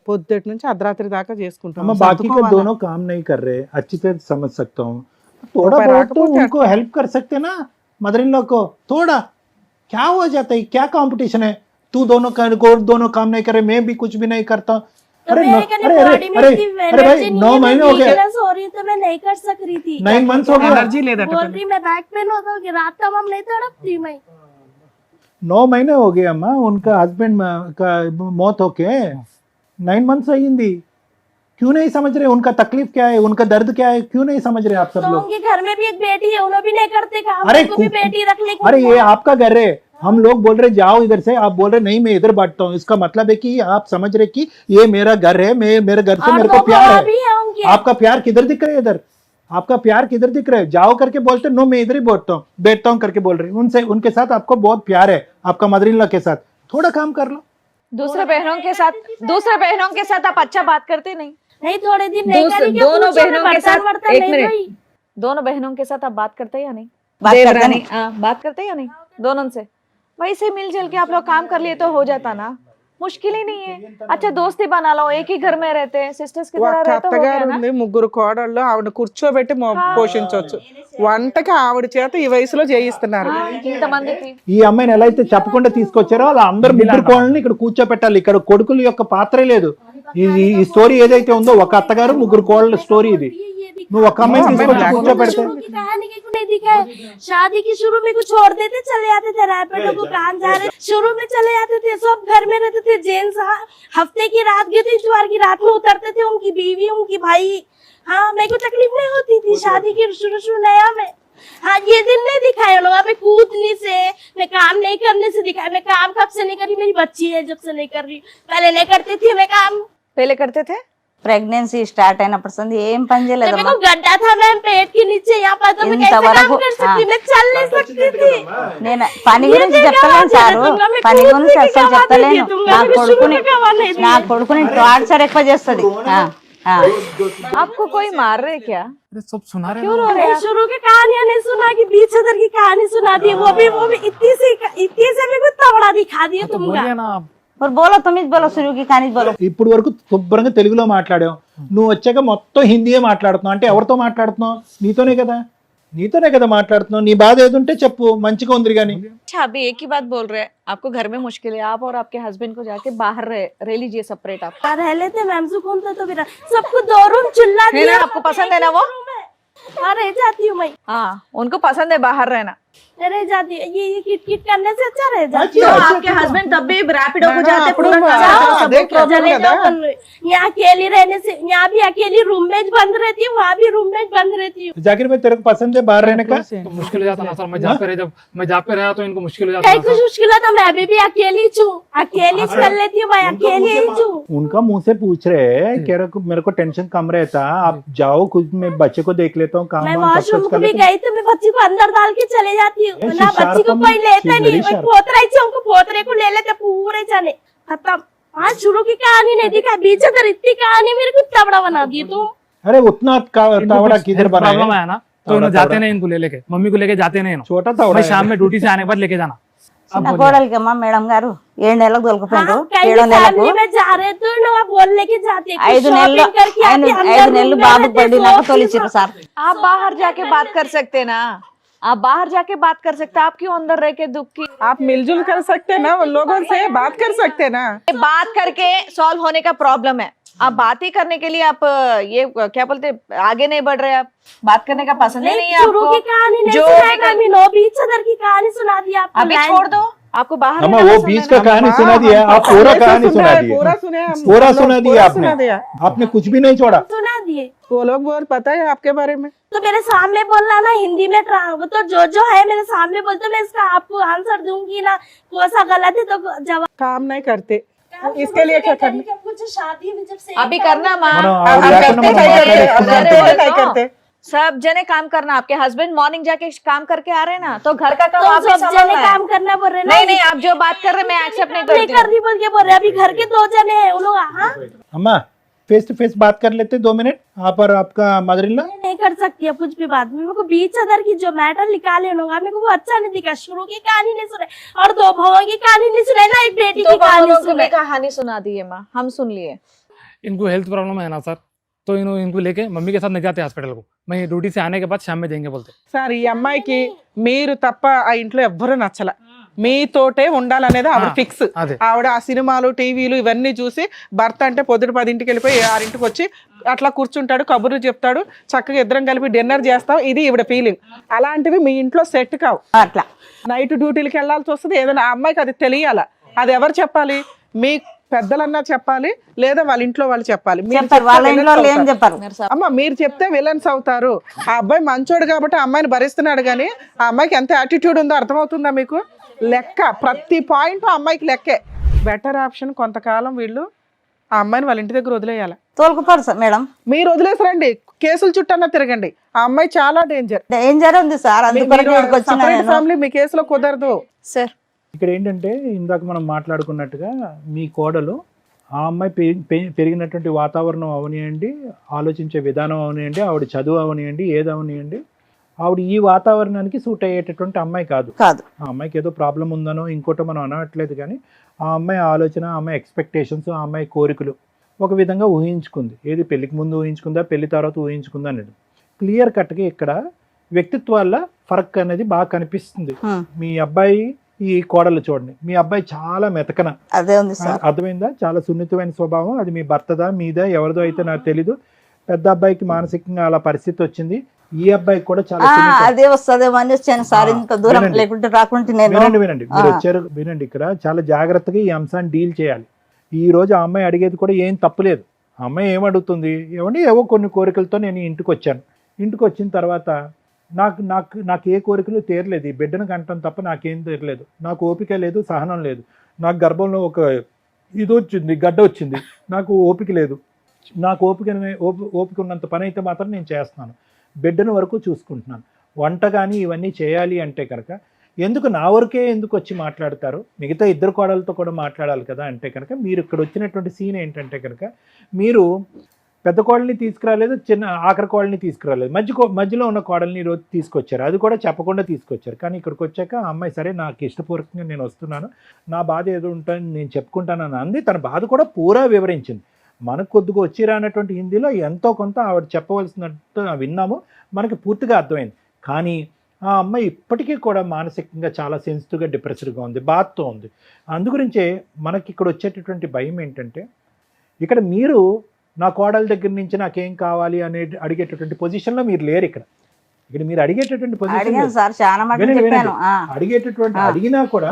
పొద్దుటి నుంచి అర్ధరాత్రి దాకా చేసుకుంటాం। अम्मा बाकी के दोनों काम नहीं कर रहे, अच्छी तरह समझ सकता हूँ, थोड़ा ऊपर बहुत आके तो पूछा। उनको हेल्प कर सकते ना, मदर इन लॉ को थोड़ा। क्या हो जाता है, क्या कंपटीशन है? तू दोनों काम नहीं करे, मैं भी कुछ भी नहीं करता। तो अरे मेरे कहने अरे बॉडी में अरे इतनी अरे भाई एनर्जी नहीं 9 है, महीने मैं हो गए, weakness हो रही तो मैं नहीं कर सक रही थी। 9 मंथ्स हो गया, ఎనర్జీ లేదట बोल रही मैं बैक पेन होता कि रात तमाम नहीं तड़पती मैं। 9 महीने हो गए अम्मा उनका हस्बैंड का मौत होके, 9 मंथ्स अयिंदी। क्यों नहीं समझ रहे उनका तकलीफ क्या है, उनका दर्द क्या है? क्यों नहीं समझ रहे आप सब तो लोग? उनके घर में भी एक बेटी है, उन्होंने भी नहीं करते काम, अरे उनको भी बेटी रख ले। अरे ये आपका घर है, हम लोग बोल रहे जाओ इधर से, आप बोल रहे नहीं मैं इधर बांटता हूँ। इसका मतलब है कि आप समझ रहे कि ये मेरा घर है, मैं मेरे घर से और मेरे को 2 प्यार गवाह है। भी है उनके। आपका प्यार किधर दिख रहा है? इधर आपका प्यार किधर दिख रहा है? जाओ करके बोलते नो मैं इधर ही बैठता हूँ करके बोल रही। उनसे उनके साथ आपको बहुत प्यार है, आपका मदर इन लॉ के साथ थोड़ा काम कर लो। दूसरे बहनों के साथ आप अच्छा बात करते नहीं। नहीं थोड़े दिन नहीं करी क्या, दोनों पूछो, बहनों मैं के बर्तन साथ वर्तन एक नहीं मिनट, धोई। दोनों बहनों के साथ आप बात करते हैं या नहीं? बात करते देवरानी, नहीं। हाँ, बात करते हैं या नहीं दोनों से? वैसे मिलजुल के आप लोग काम कर लिए तो हो जाता ना, मुश्किल ही नहीं है। अच्छा दोस्ती बना लो, एक ही घर में रहते हैं, सिस्टर्स की तरह ఒక్క रहते हो गया అత్తగారు ना। ఉంది, 3 కోడళ్ళు, ఆవిడ కూర్చోబెట్టి పోషించవచ్చు। వంటకి ఆవిడ చేత ఈ వయసులో చేయిస్తున్నారు। ఇంతమందికి ఈ అమ్మాయిని ఎలా అయితే చెప్పకుండా తీసుకొచ్చారో అలా అందరు 3 కోళ్ళని ఇక్కడ కూర్చోపెట్టాలి। ఇక్కడ కొడుకుల యొక్క పాత్రే లేదు। ఈ స్టోరీ ఏదైతే ఉందో ఒక అత్తగారు 3 కోళ్ళ స్టోరీ ఇది। నువ్వు ఒక అమ్మాయిని తీసుకొచ్చి కూర్చోపెడితే शुरू की कहानी की नहीं दिखाए। शादी की शुरू में कुछ छोड़ देते, चले जाते थे रैपिडो को, काम जा रहे शुरू में चले जाते थे, सब घर में रहते थे। जेंट्स हफ्ते की रात गए थे, इतवार की रात में उतरते थे, उनकी बीवी उनकी भाई। हाँ मेरे को तकलीफ नहीं होती थी शादी की शुरू नया में। हाँ ये दिन नहीं दिखाए लोग पे कूदने से, मैं काम नहीं करने से दिखाया। मैं काम कब से नहीं करी, मेरी बच्ची है जब से नहीं कर रही, पहले नहीं करती थी मैं काम। पहले करते थे? ప్రెగ్నెన్సీ స్టార్ట్ అయినప్పుడు సంది ఏం పని मेरे చేయలేదమ్మా। को गड्ढा था मैम पेट के नीचे, यहाँ पर तो मैं कैसे काम इंतवరకు, कर सकती, मैं चल नहीं सकती थी। నేను పని గురించి చెప్తలేను సారు, పని గురించి అసలు చెప్తలేను। నా కొడుకుని టార్చర్ ఎక్కువ చేస్తుంది। आपको कोई मार रहे क्या? अरे सब सुना रहे क्यों ना। रो रहे हैं? शुरू की कहानियां नहीं सुना कि 20,000 की कहानी सुना दी, वो भी इतनी से मेरे को तबड़ा दिखा दिया तो तुमका। बोलिए ना आप। और बोलो तुम ही बोलो शुरू की कहानी बोलो ఇప్పుడు వరకు శుభ్రంగా తెలుగులో మాట్లాడాం, నువ్వు వచ్చాక మొత్తం హిందీయే మాట్లాడుతున్నావు. అంటే ఎవరితో మాట్లాడుతున్నావు? నీతోనే కదా మాట్లాడుతున్నావు. నీ బాధ ఏదుంటే చెప్పు, మంచిగా ఉంది కానీ. अच्छा अभी एक ही बात बोल रहे हैं, आपको घर में मुश्किल है, आप और आपके हस्बैंड को जाके बाहर रह लीजिए सेपरेट। आप रह लेते मैम, सुकून तो मेरा सबको 2 रूम चुल्ला है दिया। ना, आपको पसंद है ना वो? हाँ रह जाती हूँ मैं, हाँ उनको पसंद है बाहर रहना। रह जाती है। ये किट किट करने से अच्छा रह जाती अच्छा, हूँ। अच्छा, आपके हस्बैंड तब भी रैपिडो को जाते అప్పుడు पूरा మా- जाओ, అదే सब problem चले కదా. जाओ, यहाँ अकेली रहने से, यहाँ भी अकेली रूममेट बंद रहती हूँ, वहाँ भी रूममेट बंद रहती हूँ। जाकिर भाई तेरे को पसंद है बाहर रहने का? तो मुश्किल हो जाता ना सर, मैं जॉब पे रहा, जब मैं जॉब पे रहा तो इनको मुश्किल हो जाता कहीं ना कुछ सर। मुश्किल है तो मैं अभी भी अकेली हूँ, अकेली कर लेती हूँ मैं, अकेली ही हूँ। उनका मुंह से पूछ रहे हैं कि मेरे को टेंशन कम रहता, आप जाओ, खुद मैं बच्चे को देख लेता हूँ, काम मैं वाम सब वॉशरूम कुछ को कर भी लेता हूँ. गई तो मैं बच्ची को अंदर डाल के चले जाती हूँ, Yes, ना she's बच्ची को sharp, कोई लेता she's नहीं। very मैं sharp. पोतरा ही उनको पोतरे को ले लेते पूरे जाने, खत्म। आज शुरू की कहानी नहीं दिखा, बीच अगर इतनी कहानी मेरे को इतना बड़ा बना दी तुम। अरे उतना इनको तावड़ा कुछ किधर health बनाया? प्रॉब्लम आया ना तो तावड़ा, इन्होंने जाते तावड़ा। नहीं, इनको ले लेके मम्मी को लेके जाते नहीं इन्हों। छोटा तावड़ा मैं है. शाम में ड्यूटी से आने के बाद लेके जाना। अब నా बोलिए। కోడలికి అమ్మ మేడం గారు 7 నెలలకు దొరికిపోయిండ్రు, हाँ, कहीं 7వ నెలకు फैमिली में जा रहे तो ना बोलने के जाते, कुछ 5 నెలలు shopping करके आते, अंदर 5 room నెలలు में బాబు रहते, పడినాక सोती తోలిచ్చిర్రు సార్. आप बाहर जाके बात कर सकते ना, आप बाहर जाके बात कर सकते, आप क्यों अंदर रह के दुख की आप मिलजुल कर सकते ना, उन लोगों से बात कर सकते ना. बात करके सॉल्व होने का प्रॉब्लम है। आप बात ही करने के लिए आप ये क्या बोलते आगे नहीं बढ़ रहे, आप बात करने का पसंद ही नहीं है शुरू की आपको। कहानी नहीं जो सुनाई निकल- कभी, नो बीच अदर की कहानी सुना दी आपको। अभी लाइन- छोड़ दो, आपको बाहर अम्मा रहना वो पसंद बीच है का ना? कहानी सुना दिया, आप पूरा कहानी सुना दिए. पूरा सुने हम, पूरा हम लोग सुना दिया पूरा आपने. सुना दिया. आपने कुछ भी नहीं छोड़ा. सुना दिए वो लोग बोल पता है आपके बारे में. तो मेरे सामने बोलना ना हिंदी में वो तो जो है मेरे सामने बोलते, मैं इसका आपको आंसर दूंगी ना, कौन सा गलत है तो जवाब। काम नहीं करते, इसके लिए क्या करना? कुछ शादी में जब से अभी करना माँ, మనం आप ఆవిడ లేకుండా करते మనం क्या करते? మాట్లాడేసుకున్నాం आप అంటే. करते क्या करते? सब जने काम करना। आपके हस्बैंड मॉर्निंग जाके काम करके आ रहे हैं ना, तो घर का काम तो आप ही सब जने संभालना है। काम करना बोल रहे हैं ना। नहीं नहीं, आप जो बात कर रहे हैं मैं एक्सेप्ट नहीं नहीं करती कर हूँ। रही बोल के बोल रहे हैं, अभी घर के 2 जने हैं उन लोग। हाँ अम्मा फेस टू फेस बात कर लेते 2 मिनट, आप और आपका मदर इन लॉ. नहीं कर सकती है कुछ भी बात। मेरे को बीच अदर की जो मैटर निकाले लोग, मेरे को वो अच्छा नहीं दिखा। शुरू की कहानी नहीं सुने और 2 भाइयों की कहानी नहीं सुने ना, एक बेटी तो की कहानी बहनों को भी सुने। कहानी सुना दी है माँ, हम सुन लिए। इनको हेल्थ प्रॉब्लम है ना सर, तो इनको लेके मम्मी के साथ नहीं जाते हॉस्पिटल को। मैं ड्यूटी से आने के बाद शाम में देंगे बोलते। సార్ ఈ అమ్మాయికి మీరు తప్ప ఆ ఇంట్లో ఎవ్వరూ నచ్చల, మీతోటే ఉండాలనేది ఆవిడ ఫిక్స్. అదే. ఆవిడ ఆ సినిమాలు టీవీలు ఇవన్నీ చూసి భర్త అంటే పొద్దుట 10ంటికి వెళ్ళిపోయి 6ంటికి వచ్చి అట్లా కూర్చుంటాడు, కబుర్లు చెప్తాడు, చక్కగా ఇద్దరం కలిపి డిన్నర్ చేస్తాం, ఇది ఈవిడ ఫీలింగ్. అలాంటివి మీ ఇంట్లో సెట్ కావు. అట్లా నైట్ డ్యూటీలకి వెళ్ళాల్సి వస్తుంది. ఏదైనా ఆ అమ్మాయికి అది తెలియాల. అది ఎవరు చెప్పాలి? మీ పెద్దలన్నా చెప్పాలి, లేదా వాళ్ళ ఇంట్లో వాళ్ళు చెప్పాలి. మీరు చెప్పారు, చెప్తే వాళ్ళ villains ఇంట్లో ఏం అవుతారు. చెప్పారు. అమ్మ మీరు చెప్తే విలన్స్ అవుతారు. ఆ అబ్బాయి మంచోడు కాబట్టి ఆ అమ్మాయిని భరిస్తున్నాడు, కానీ ఆ అమ్మాయికి ఎంత యాటిట్యూడ్ ఉందో అర్థమవుతుందా మీకు? లెక్క ప్రతి పాయింట్ ఆ అమ్మాయికి లెక్కే. బెటర్ ఆప్షన్ కొంతకాలం వీళ్ళు ఆ అమ్మాయిని వాళ్ళ ఇంటి దగ్గర వదిలేయాలి. తోలుకుపోరు సార్ మేడం, మీరు వదిలేసరండి, కేసులు చుట్టన్నా తిరగండి. ఆ అమ్మాయి చాలా డేంజర్. డేంజర్ ఉంది సార్, అందుకొరకు ఇక్కడికి వచ్చిన నేను. ఫ్యామిలీ మీ కేసులో కుదరదు. सर ఇక్కడ ఏంటంటే ఇందాక మనం మాట్లాడుకున్నట్టుగా మీ కోడలు ఆ అమ్మాయి పెరిగినటువంటి వాతావరణం అవనియండి, ఆలోచించే విధానం అవనియండి, ఆవిడ చదువు అవనియండి, ఏది అవనియండి, ఆవిడ ఈ వాతావరణానికి సూట్ అయ్యేటటువంటి అమ్మాయి కాదు. కాదు ఆ అమ్మాయికి ఏదో ప్రాబ్లం ఉందనో ఇంకోటో మనం అనట్లేదు, కానీ ఆ అమ్మాయి ఆలోచన, ఆ అమ్మాయి ఎక్స్పెక్టేషన్స్, ఆ అమ్మాయి కోరికలు ఒక విధంగా ఊహించుకుంది. ఏది పెళ్లికి ముందు ఊహించుకుందా, పెళ్లి తర్వాత ఊహించుకుందా అనేది క్లియర్ కట్గా ఇక్కడ వ్యక్తిత్వాల ఫరక్ అనేది బాగా కనిపిస్తుంది. మీ అబ్బాయి ఈ కోడలు చూడండి, మీ అబ్బాయి చాలా మెతకన, అదే ఉంది సార్. అర్థమైందా? చాలా సున్నితమైన స్వభావం. అది మీ భర్తదా మీదా ఎవరిదో అయితే నాకు తెలీదు. పెద్ద అబ్బాయికి మానసికంగా అలా పరిస్థితి వచ్చింది. ఈ అబ్బాయికి కూడా చాలా సున్నితం. అదే వస్తుందేమో అని వచ్చాను సార్, ఇంత దూరం వినండి. లేకుంటే రాకుంటే నేను. వినండి మీరు వచ్చారు, వినండి. ఇక్కడ చాలా జాగ్రత్తగా ఈ అంశాన్ని డీల్ చేయాలి. ఈ రోజు ఆ అమ్మాయి అడిగేది కూడా ఏం తప్పులేదు. ఆ అమ్మాయి ఏమడుగుతుంది, ఏమండి ఏవో కొన్ని కోరికలతో నేను ఇంటికి వచ్చాను. ఇంటికి వచ్చిన తర్వాత నాకు నాకు నాకు ఏ కోరికలు తీరలేదు, ఈ బిడ్డను కంటం తప్ప నాకేం తీరలేదు, నాకు ఓపిక లేదు, సహనం లేదు, నాకు గర్భంలో ఒక ఇది వచ్చింది, గడ్డ వచ్చింది, నాకు ఓపిక లేదు, నాకు ఓపిక ఉన్నంత పని అయితే మాత్రం నేను చేస్తున్నాను, బిడ్డను వరకు చూసుకుంటున్నాను, వంట కానీ ఇవన్నీ చేయాలి అంటే కనుక ఎందుకు నా వరకే ఎందుకు వచ్చి మాట్లాడతారు, మిగతా ఇద్దరు కోడలతో కూడా మాట్లాడాలి కదా అంటే కనుక మీరు ఇక్కడ వచ్చినటువంటి సీన్ ఏంటంటే కనుక మీరు పెద్ద కోడల్ని తీసుకురాలేదు, చిన్న ఆఖరి కోడల్ని తీసుకురాలేదు, మధ్యలో ఉన్న కోడల్ని ఈరోజు తీసుకొచ్చారు. అది కూడా చెప్పకుండా తీసుకొచ్చారు. కానీ ఇక్కడికి వచ్చాక ఆ అమ్మాయి సరే నాకు ఇష్టపూర్వకంగా నేను వస్తున్నాను, నా బాధ ఏదో ఉంటాను నేను చెప్పుకుంటానని అంది. తన బాధ కూడా పూరా వివరించింది. మనకు కొద్దిగా వచ్చిరా అన్నటువంటి హిందీలో ఎంతో కొంత ఆవిడ చెప్పవలసినట్టు విన్నాము, మనకి పూర్తిగా అర్థమైంది. కానీ ఆ అమ్మాయి ఇప్పటికీ కూడా మానసికంగా చాలా సెన్సిటివ్గా డిప్రెస్డ్గా ఉంది, బాధతో ఉంది. అందుగురించే మనకి ఇక్కడ వచ్చేటటువంటి భయం ఏంటంటే, ఇక్కడ మీరు నా కోడల దగ్గర నుంచి నాకేం కావాలి అనే అడిగేటటువంటి పొజిషన్లో మీరు లేరు. ఇక్కడ మీరు అడిగేటటువంటి పొజిషన్ అడిగాను సార్, చాలా మటుకు చెప్పాను. అడిగేటటువంటి అడిగినా కూడా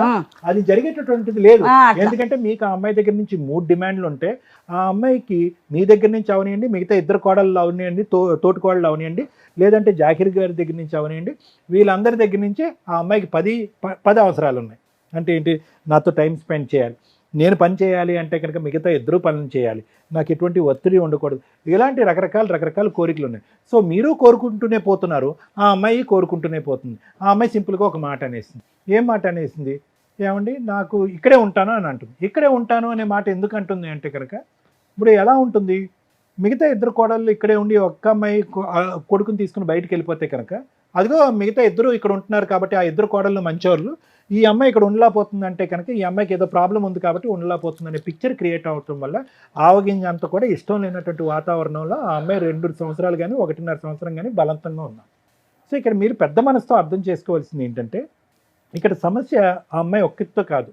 అది జరిగేటటువంటిది లేదు. ఎందుకంటే మీకు ఆ అమ్మాయి దగ్గర నుంచి 3 డిమాండ్లు ఉంటే, ఆ అమ్మాయికి మీ దగ్గర నుంచి అవనియండి, మిగతా 2 కోడళ్ళు అవనియండి, తోటి కోడళ్ళు అవనియండి, లేదంటే జాకిర్ గారి దగ్గర నుంచి అవనియండి, వీళ్ళందరి దగ్గర నుంచి ఆ అమ్మాయికి 10 అవసరాలు ఉన్నాయి. అంటే ఏంటి, నాతో టైం స్పెండ్ చేయాలి, నేను పని చేయాలి అంటే కనుక మిగతా 2 పనులు చేయాలి, నాకు ఎటువంటి ఒత్తిడి ఉండకూడదు, ఇలాంటి రకరకాల కోరికలు ఉన్నాయి. సో మీరు కోరుకుంటూనే పోతున్నారు, ఆ అమ్మాయి కోరుకుంటూనే పోతుంది. ఆ అమ్మాయి సింపుల్గా ఒక మాట అనేసింది. ఏం మాట అనేసింది? ఏమండి నాకు ఇక్కడే ఉంటాను అని అంటుంది. ఇక్కడే ఉంటాను అనే మాట ఎందుకు అంటుంది అంటే కనుక, ఇప్పుడు ఎలా ఉంటుంది, మిగతా 2 కోడళ్ళు ఇక్కడే ఉండి ఒక్క అమ్మాయి కొడుకుని తీసుకుని బయటికి వెళ్ళిపోతే కనుక, అదిగో మిగతా 2 ఇక్కడ ఉంటున్నారు కాబట్టి ఆ 2 కోడళ్ళు మంచోళ్ళు, ఈ అమ్మాయి ఇక్కడ ఉండలేకపోతుంది అంటే కనుక ఈ అమ్మాయికి ఏదో ప్రాబ్లం ఉంది కాబట్టి ఉండలేకపోతుంది అనే పిక్చర్ క్రియేట్ అవటం వల్ల ఆవగింజ అంతా కూడా ఇష్టం లేనటువంటి వాతావరణంలో ఆ అమ్మాయి 2 సంవత్సరాలు కానీ 1.5 సంవత్సరం కానీ బలవంతంగా ఉన్నారు. సో ఇక్కడ మీరు పెద్ద మనసుతో అర్థం చేసుకోవాల్సింది ఏంటంటే, ఇక్కడ సమస్య ఆ అమ్మాయి ఒక్కటితో కాదు,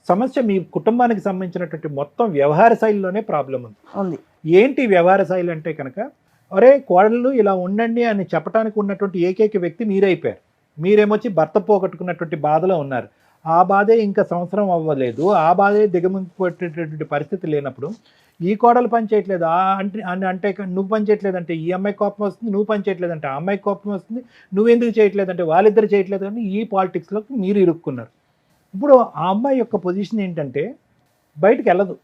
సమస్య మీ కుటుంబానికి సంబంధించినటువంటి మొత్తం వ్యవహార శైలిలోనే ప్రాబ్లం ఉంది. ఏంటి వ్యవహార శైలి అంటే కనుక, అరే కోడళ్ళు ఇలా ఉండండి అని చెప్పడానికి ఉన్నటువంటి ఏకైక వ్యక్తి మీరైపోయారు. మీరేమొచ్చి భర్త పోగొట్టుకున్నటువంటి బాధలో ఉన్నారు. ఆ బాధే ఇంకా సంవత్సరం అవ్వలేదు, ఆ బాధే దిగమింగిపోయేటటువంటి పరిస్థితి లేనప్పుడు ఈ కోడలు పని చేయట్లేదు అంటే నువ్వు పని చేయట్లేదంటే ఈ అమ్మాయి కోపం వస్తుంది, నువ్వు పని చేయట్లేదంటే ఆ అమ్మాయి కోపం వస్తుంది, నువ్వెందుకు చేయట్లేదంటే వాళ్ళిద్దరు చేయట్లేదు అని ఈ పాలిటిక్స్లోకి మీరు ఇరుక్కున్నారు. ఇప్పుడు ఆ అమ్మాయి యొక్క పొజిషన్ ఏంటంటే బయటికి వెళ్ళదు.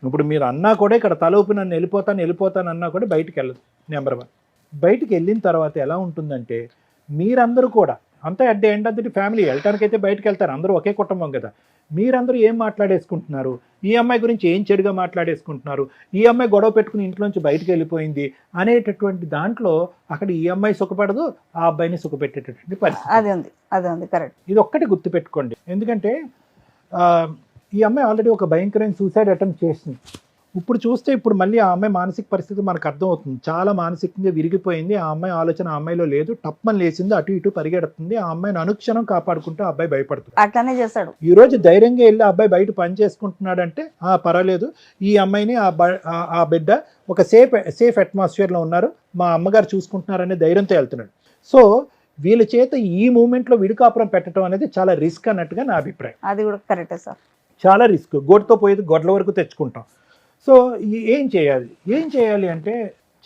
ఇప్పుడు మీరు అన్నా కూడా ఇక్కడ తలూపి నన్ను వెళ్ళిపోతాను అన్నా కూడా బయటికి వెళ్ళదు. నెంబర్ 1. బయటికి వెళ్ళిన తర్వాత ఎలా ఉంటుందంటే, మీరందరూ కూడా అంతా at the end of the family వెళ్ళటానికైతే బయటకు వెళ్తారు, అందరూ ఒకే కుటుంబం కదా, మీరందరూ ఏం మాట్లాడేసుకుంటున్నారు, ఈ అమ్మాయి గురించి ఏం చెడుగా మాట్లాడేసుకుంటున్నారు, ఈ అమ్మాయి గొడవ పెట్టుకుని ఇంట్లోంచి బయటకు వెళ్ళిపోయింది అనేటటువంటి దాంట్లో అక్కడ ఈ అమ్మాయి సుఖపడదు, ఆ అబ్బాయిని సుఖపెట్టేటటువంటి పరిస్థితి. అది ఉంది కరెక్ట్. ఇది ఒక్కటి గుర్తుపెట్టుకోండి. ఎందుకంటే ఈ అమ్మాయి ఆల్రెడీ ఒక భయంకరమైన సూసైడ్ అటెంప్ట్ చేసింది. ఇప్పుడు చూస్తే ఇప్పుడు మళ్ళీ ఆ అమ్మాయి మానసిక పరిస్థితి మనకు అర్థమవుతుంది. చాలా మానసికంగా విరిగిపోయింది. ఆ అమ్మాయి ఆలోచన ఆ అమ్మాయిలో లేదు, టప్పని లేచింది, అటు ఇటు పరిగెడుతుంది. ఆ అమ్మాయిని అనుక్షణం కాపాడుకుంటూ ఆ అబ్బాయి భయపడుతుంది. అట్లానే చేస్తాడు. ఈ రోజు ధైర్యంగా వెళ్ళి ఆ అబ్బాయి బయట పని చేసుకుంటున్నాడంటే పర్వాలేదు, ఈ అమ్మాయిని ఆ బిడ్డ ఒక సేఫ్ అట్మాస్ఫియర్లో ఉన్నారు, మా అమ్మగారు చూసుకుంటున్నారనే ధైర్యంతో వెళ్తున్నాడు. సో వీళ్ళ చేత ఈ మూమెంట్లో విడికాపురం పెట్టడం అనేది చాలా రిస్క్ అన్నట్టుగా నా అభిప్రాయం. అది కూడా కరెక్టే సార్, చాలా రిస్క్. గొడ్డతో పోయేది గొడ్ల వరకు తెచ్చుకుంటాం. సో ఏం చేయాలి అంటే,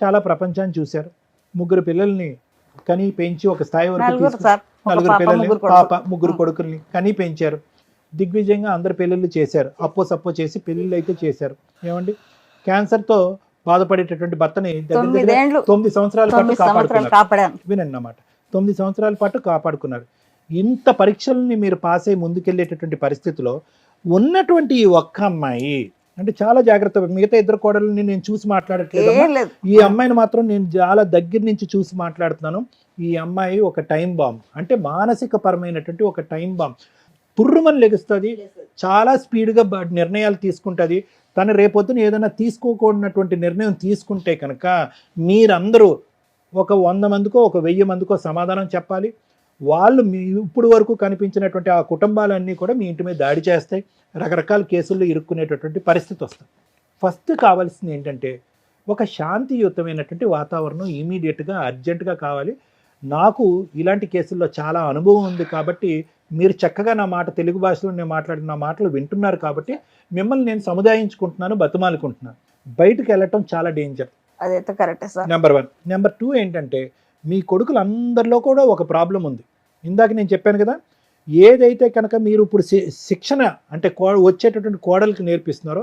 చాలా ప్రపంచాన్ని చూశారు. 3 పిల్లల్ని కని పెంచి ఒక స్థాయి వరకు 4 పిల్లల్ని, పాప 3 కొడుకుల్ని కని పెంచారు. దిగ్విజయంగా అందరు పెళ్ళిళ్ళు చేశారు, సప్పో చేసి పెళ్ళిళ్ళు అయితే చేశారు. ఏమండి, క్యాన్సర్తో బాధపడేటటువంటి భర్తని 9 సంవత్సరాల పాటు కాపాడుకున్నారు. వినండి అన్నమాట, 9 సంవత్సరాల పాటు కాపాడుకున్నారు. ఇంత పరీక్షల్ని మీరు పాస్ అయ్యి ముందుకెళ్ళేటటువంటి పరిస్థితిలో ఉన్నటువంటి ఈ ఒక్క అమ్మాయి అంటే చాలా జాగ్రత్త. మిగతా 2 కోడళ్ళని నేను చూసి మాట్లాడట్లేదు, ఈ అమ్మాయిని మాత్రం నేను చాలా దగ్గర నుంచి చూసి మాట్లాడుతున్నాను. ఈ అమ్మాయి ఒక టైం బాంబ్, అంటే మానసిక పరమైనటువంటి ఒక టైం బాంబ్. పుర్రుమని లెగుస్తుంది, చాలా స్పీడ్గా నిర్ణయాలు తీసుకుంటుంది. తను రేపొద్దున ఏదైనా తీసుకోకూడనటువంటి నిర్ణయం తీసుకుంటే కనుక మీరందరూ ఒక 100 మందికో ఒక 1000 మందికో సమాధానం చెప్పాలి. వాళ్ళు మీ ఇప్పుడు వరకు కనిపించినటువంటి ఆ కుటుంబాలన్నీ కూడా మీ ఇంటి మీద దాడి చేస్తాయి, రకరకాల కేసుల్లో ఇరుక్కునేటటువంటి పరిస్థితి వస్తుంది. ఫస్ట్ కావాల్సింది ఏంటంటే, ఒక శాంతియుతమైనటువంటి వాతావరణం ఇమీడియట్గా అర్జెంటుగా కావాలి. నాకు ఇలాంటి కేసుల్లో చాలా అనుభవం ఉంది కాబట్టి మీరు చక్కగా నా మాట తెలుగు భాషలో నేను మాట్లాడిన నా మాటలు వింటున్నారు కాబట్టి మిమ్మల్ని నేను సముదాయించుకుంటున్నాను, బతిమాలుకుంటున్నాను. బయటకు వెళ్ళటం చాలా డేంజర్. అదైతే కరెక్టే సార్. నెంబర్ 1. నెంబర్ 2 ఏంటంటే, మీ కొడుకులందరిలో కూడా ఒక ప్రాబ్లం ఉంది. ఇందాక నేను చెప్పాను కదా, ఏదైతే కనుక మీరు ఇప్పుడు శిక్షణ అంటే వచ్చేటటువంటి కోడలికి నేర్పిస్తున్నారో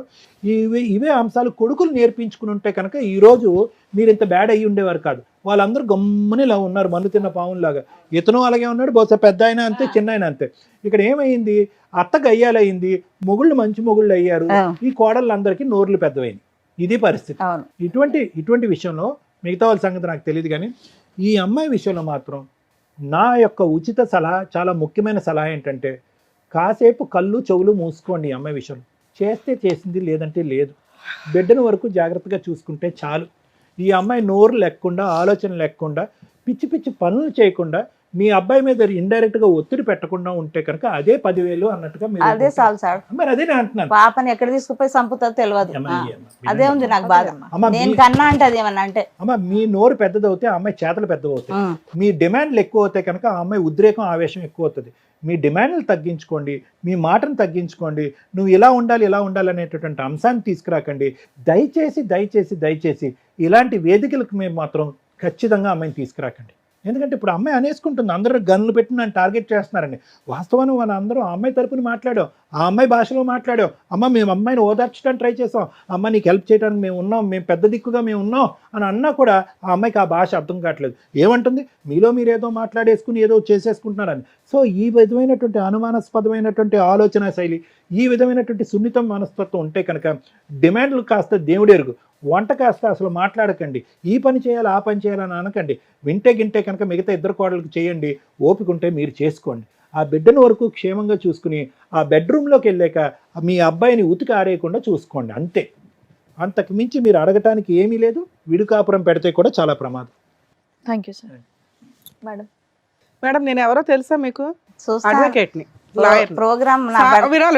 ఇవే అంశాలు కొడుకులు నేర్పించుకుని ఉంటే కనుక ఈరోజు మీరు ఇంత బ్యాడ్ అయ్యి ఉండేవారు కాదు. వాళ్ళందరూ గమ్ముని ఇలా ఉన్నారు, మన్ను తిన్న పావులాగా. ఇతను అలాగే ఉన్నాడు, బహుశా పెద్ద అయినా అంతే, చిన్న అయినా అంతే. ఇక్కడ ఏమైంది, అత్త గయ్యాలయ్యింది, మొగుళ్ళు మంచి మొగుళ్ళు అయ్యారు, ఈ కోడళ్ళందరికీ నోర్లు పెద్దవైంది. ఇది పరిస్థితి. అవును. ఇటువంటి విషయంలో మిగతా వాళ్ళ సంగతి నాకు తెలియదు, కానీ ఈ అమ్మాయి విషయంలో మాత్రం నా యొక్క ఉచిత సలహా, చాలా ముఖ్యమైన సలహా ఏంటంటే, కాసేపు కళ్ళు చెవులు మూసుకోండి. ఈ అమ్మాయి విషయంలో చేస్తే చేసింది, లేదంటే లేదు. బిడ్డను వరకు జాగ్రత్తగా చూసుకుంటే చాలు. ఈ అమ్మాయి నోరు లేకుండా, ఆలోచన లేకుండా, పిచ్చి పిచ్చి పనులు చేయకుండా, మీ అబ్బాయి మీద ఇండైరెక్ట్ గా ఒత్తిడి పెట్టకుండా ఉంటే కనుక అదే 10,000 అన్నట్టుగా మీరు అదే చాలు సార్. మరి అదే నేను అంటున్నాను. పాపని ఎక్కడ తీసుకుపోయి చంపుతుందో తెలియదు. అదే ఉంది నాకు బాధ. అమ్మ, నేను కన్నా అంటే అది ఏమన్నా అంటే అమ్మ, మీ నోరు పెద్దదవుతే ఆ అమ్మాయి చేతలు పెద్దవవుతాయి. మీ డిమాండ్లు ఎక్కువ అవుతాయి కనుక ఆ అమ్మాయి ఉద్రేకం, ఆవేశం ఎక్కువ అవుతుంది. మీ డిమాండ్లు తగ్గించుకోండి, మీ మాటను తగ్గించుకోండి. నువ్వు ఇలా ఉండాలి అనేటటువంటి అంశాన్ని తీసుకురాకండి. దయచేసి ఇలాంటి వేదికలకు మేము మాత్రం ఖచ్చితంగా అమ్మాయిని తీసుకురాకండి. ఎందుకంటే ఇప్పుడు అమ్మాయి అనేసుకుంటుంది, అందరూ గన్నులు పెట్టి నన్ను టార్గెట్ చేస్తున్నారండి. వాస్తవాన్ని మన అందరూ ఆ అమ్మాయి తరపున మాట్లాడాం, ఆ అమ్మాయి భాషలో మాట్లాడాం. అమ్మ, మేము అమ్మాయిని ఓదార్చడానికి ట్రై చేసాం, అమ్మ నీకు హెల్ప్ చేయడానికి మేము ఉన్నాం, మేము పెద్ద దిక్కుగా మేము ఉన్నాం అని అన్నా కూడా ఆ అమ్మాయికి ఆ భాష అర్థం కావట్లేదు. ఏమంటుంది, మీలో మీరు ఏదో మాట్లాడేసుకుని ఏదో చేసేసుకుంటున్నారని. సో ఈ విధమైనటువంటి అనుమానాస్పదమైనటువంటి ఆలోచన శైలి, ఈ విధమైనటువంటి సున్నితం మనస్తత్వం ఉంటే కనుక డిమాండ్లు కాస్త దేవుడెరుగు, వంట కాస్త అసలు మాట్లాడకండి. ఈ పని చేయాలి, ఆ పని చేయాలని అనకండి. వింటే కనుక మిగతా ఇద్దరు కోడలకు చేయండి, ఓపిక ఉంటే మీరు చేసుకోండి. ఆ బిడ్డను వరకు క్షేమంగా చూసుకుని ఆ బెడ్రూమ్లోకి వెళ్ళాక మీ అబ్బాయిని ఉతికి ఆరేయకుండా చూసుకోండి, అంతే. అంతకు మించి మీరు అడగటానికి ఏమీ లేదు. విడుకాపురం పెడితే కూడా చాలా ప్రమాదం. Thank you sir. మేడం, నేను ఎవరో తెలుసా మీకు? అడ్వకేట్ని, లాయర్. ప్రోగ్రామ్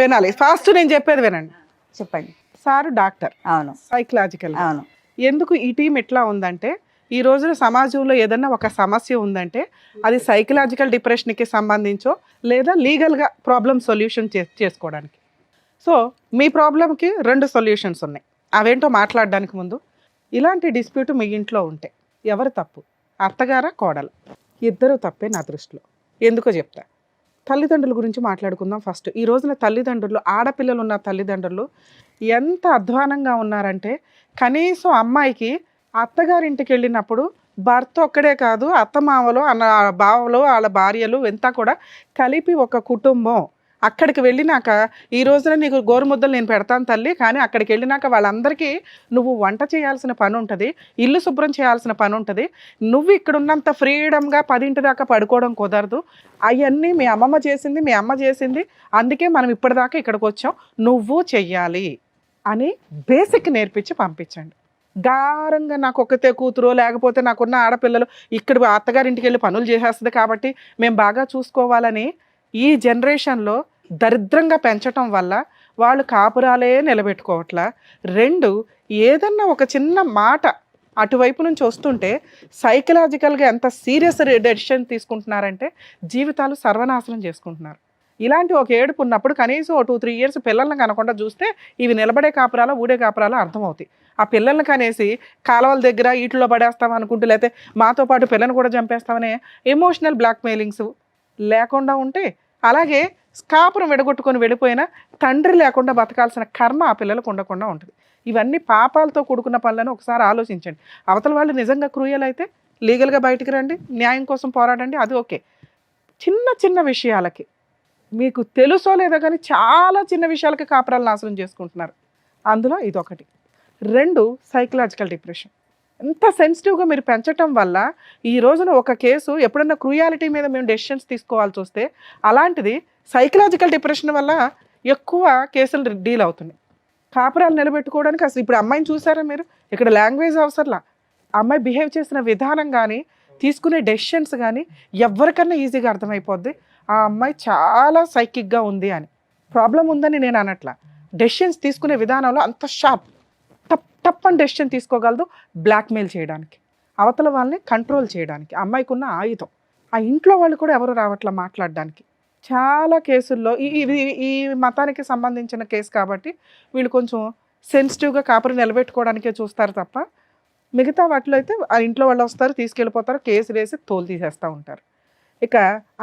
వినాలి ఫాస్ట్, నేను చెప్పేది వినండి. చెప్పండి. సారు డాక్టర్, అవును, సైకలాజికల్. అవును. ఎందుకు ఈ టీం ఎట్లా ఉందంటే, ఈ రోజున సమాజంలో ఏదన్నా ఒక సమస్య ఉందంటే అది సైకలాజికల్ డిప్రెషన్కి సంబంధించో లేదా లీగల్గా ప్రాబ్లం సొల్యూషన్ చేసుకోవడానికి. సో మీ ప్రాబ్లంకి 2 సొల్యూషన్స్ ఉన్నాయి. అవేంటో మాట్లాడడానికి ముందు, ఇలాంటి డిస్ప్యూట్ మీ ఇంట్లో ఉంటే ఎవరు తప్పు, అత్తగారా కోడలు? ఇద్దరు తప్పే నా దృష్టిలో. ఎందుకో చెప్తా. తల్లిదండ్రుల గురించి మాట్లాడుకుందాం ఫస్ట్. ఈ రోజున తల్లిదండ్రులు, ఆడపిల్లలు ఉన్న తల్లిదండ్రులు ఎంత అధ్వానంగా ఉన్నారంటే, కనీసం అమ్మాయికి అత్తగారింటికి వెళ్ళినప్పుడు భర్త ఒక్కడే కాదు, అత్తమామలు, బావలు, వాళ్ళ భార్యలు అంతా కూడా కలిపి ఒక కుటుంబం. అక్కడికి వెళ్ళినాక, ఈ రోజున నీకు గోరుముద్దలు నేను పెడతాను తల్లి, కానీ అక్కడికి వెళ్ళినాక వాళ్ళందరికీ నువ్వు వంట చేయాల్సిన పని ఉంటుంది, ఇల్లు శుభ్రం చేయాల్సిన పని ఉంటుంది. నువ్వు ఇక్కడ ఉన్నంత ఫ్రీడమ్గా 10 దాకా పడుకోవడం కుదరదు. అవన్నీ మీ అమ్మమ్మ చేసింది, మీ అమ్మ చేసింది, అందుకే మనం ఇప్పటిదాకా ఇక్కడికి వచ్చాం, నువ్వు చెయ్యాలి అని బేసిక్ నేర్పించి పంపించండి. గారంగా నాకు ఒక్కతే కూతురు, లేకపోతే నాకున్న ఆడపిల్లలు ఇక్కడ అత్తగారింటికి వెళ్ళి పనులు చేసేస్తుంది కాబట్టి మేము బాగా చూసుకోవాలని ఈ జనరేషన్లో దరిద్రంగా పెంచటం వల్ల వాళ్ళు కాపురాలే నిలబెట్టుకోవట్లా. 2, ఏదన్నా ఒక చిన్న మాట అటువైపు నుంచి వస్తుంటే సైకలాజికల్గా ఎంత సీరియస్ డెసిషన్ తీసుకుంటున్నారంటే జీవితాలు సర్వనాశనం చేసుకుంటున్నారు. ఇలాంటి ఒక ఏడుపు ఉన్నప్పుడు కనీసం 2-3 years పిల్లల్ని కనకుండా చూస్తే ఇవి నిలబడే కాపురాలో, ఊడే కాపురాలో అర్థమవుతాయి. ఆ పిల్లల్ని కనేసి కాలువల దగ్గర ఈటిలో పడేస్తాం అనుకుంటూ, లేకపోతే మాతో పాటు పిల్లని కూడా చంపేస్తామనే ఎమోషనల్ బ్లాక్మెయిలింగ్స్ లేకుండా ఉంటే, అలాగే కాపురం విడగొట్టుకొని వెళ్ళిపోయినా తండ్రి లేకుండా బతకాల్సిన కర్మ ఆ పిల్లలకు ఉండకుండా ఉంటుంది. ఇవన్నీ పాపాలతో కూడుకున్న పనులను ఒకసారి ఆలోచించండి. అవతల వాళ్ళు నిజంగా క్రూయల్ అయితే లీగల్గా బయటికి రండి, న్యాయం కోసం పోరాడండి, అది ఓకే. చిన్న విషయాలకి, మీకు తెలుసో లేదో కానీ చాలా చిన్న విషయాలకి కాపురాలు నాశనం చేసుకుంటున్నారు. అందులో ఇదొకటి. 2, సైకలాజికల్ డిప్రెషన్. ఎంత సెన్సిటివ్గా మీరు పెంచటం వల్ల ఈ రోజున ఒక కేసు ఎప్పుడన్నా క్రూయాలిటీ మీద మేము డెసిషన్స్ తీసుకోవాల్సి వస్తే, అలాంటిది సైకలాజికల్ డిప్రెషన్ వల్ల ఎక్కువ కేసులు డీల్ అవుతున్నాయి. కాపురాలు నిలబెట్టుకోవడానికి అసలు ఇప్పుడు అమ్మాయిని చూసారా మీరు? ఇక్కడ లాంగ్వేజ్ అవసరంలా, అమ్మాయి బిహేవ్ చేసిన విధానం కానీ, తీసుకునే డెసిషన్స్ కానీ ఎవరికన్నా ఈజీగా అర్థమైపోద్ది ఆ అమ్మాయి చాలా సైకిక్గా ఉంది అని. ప్రాబ్లం ఉందని నేను అనట్లా, డెసిషన్స్ తీసుకునే విధానంలో అంత షార్ప్, టప్ అని డెసిషన్ తీసుకోగలదు బ్లాక్మెయిల్ చేయడానికి, అవతల వాళ్ళని కంట్రోల్ చేయడానికి. అమ్మాయికి ఉన్న ఆయుధం. ఆ ఇంట్లో వాళ్ళు కూడా ఎవరు రావట్లా మాట్లాడడానికి. చాలా కేసుల్లో ఈ మతానికి సంబంధించిన కేసు కాబట్టి వీళ్ళు కొంచెం సెన్సిటివ్గా కాపురం నిలబెట్టుకోవడానికే చూస్తారు తప్ప, మిగతా వాటిలో అయితే ఆ ఇంట్లో వాళ్ళు వస్తారు, తీసుకెళ్ళిపోతారు, కేసు వేసి తోలు తీసేస్తూ ఉంటారు. ఇక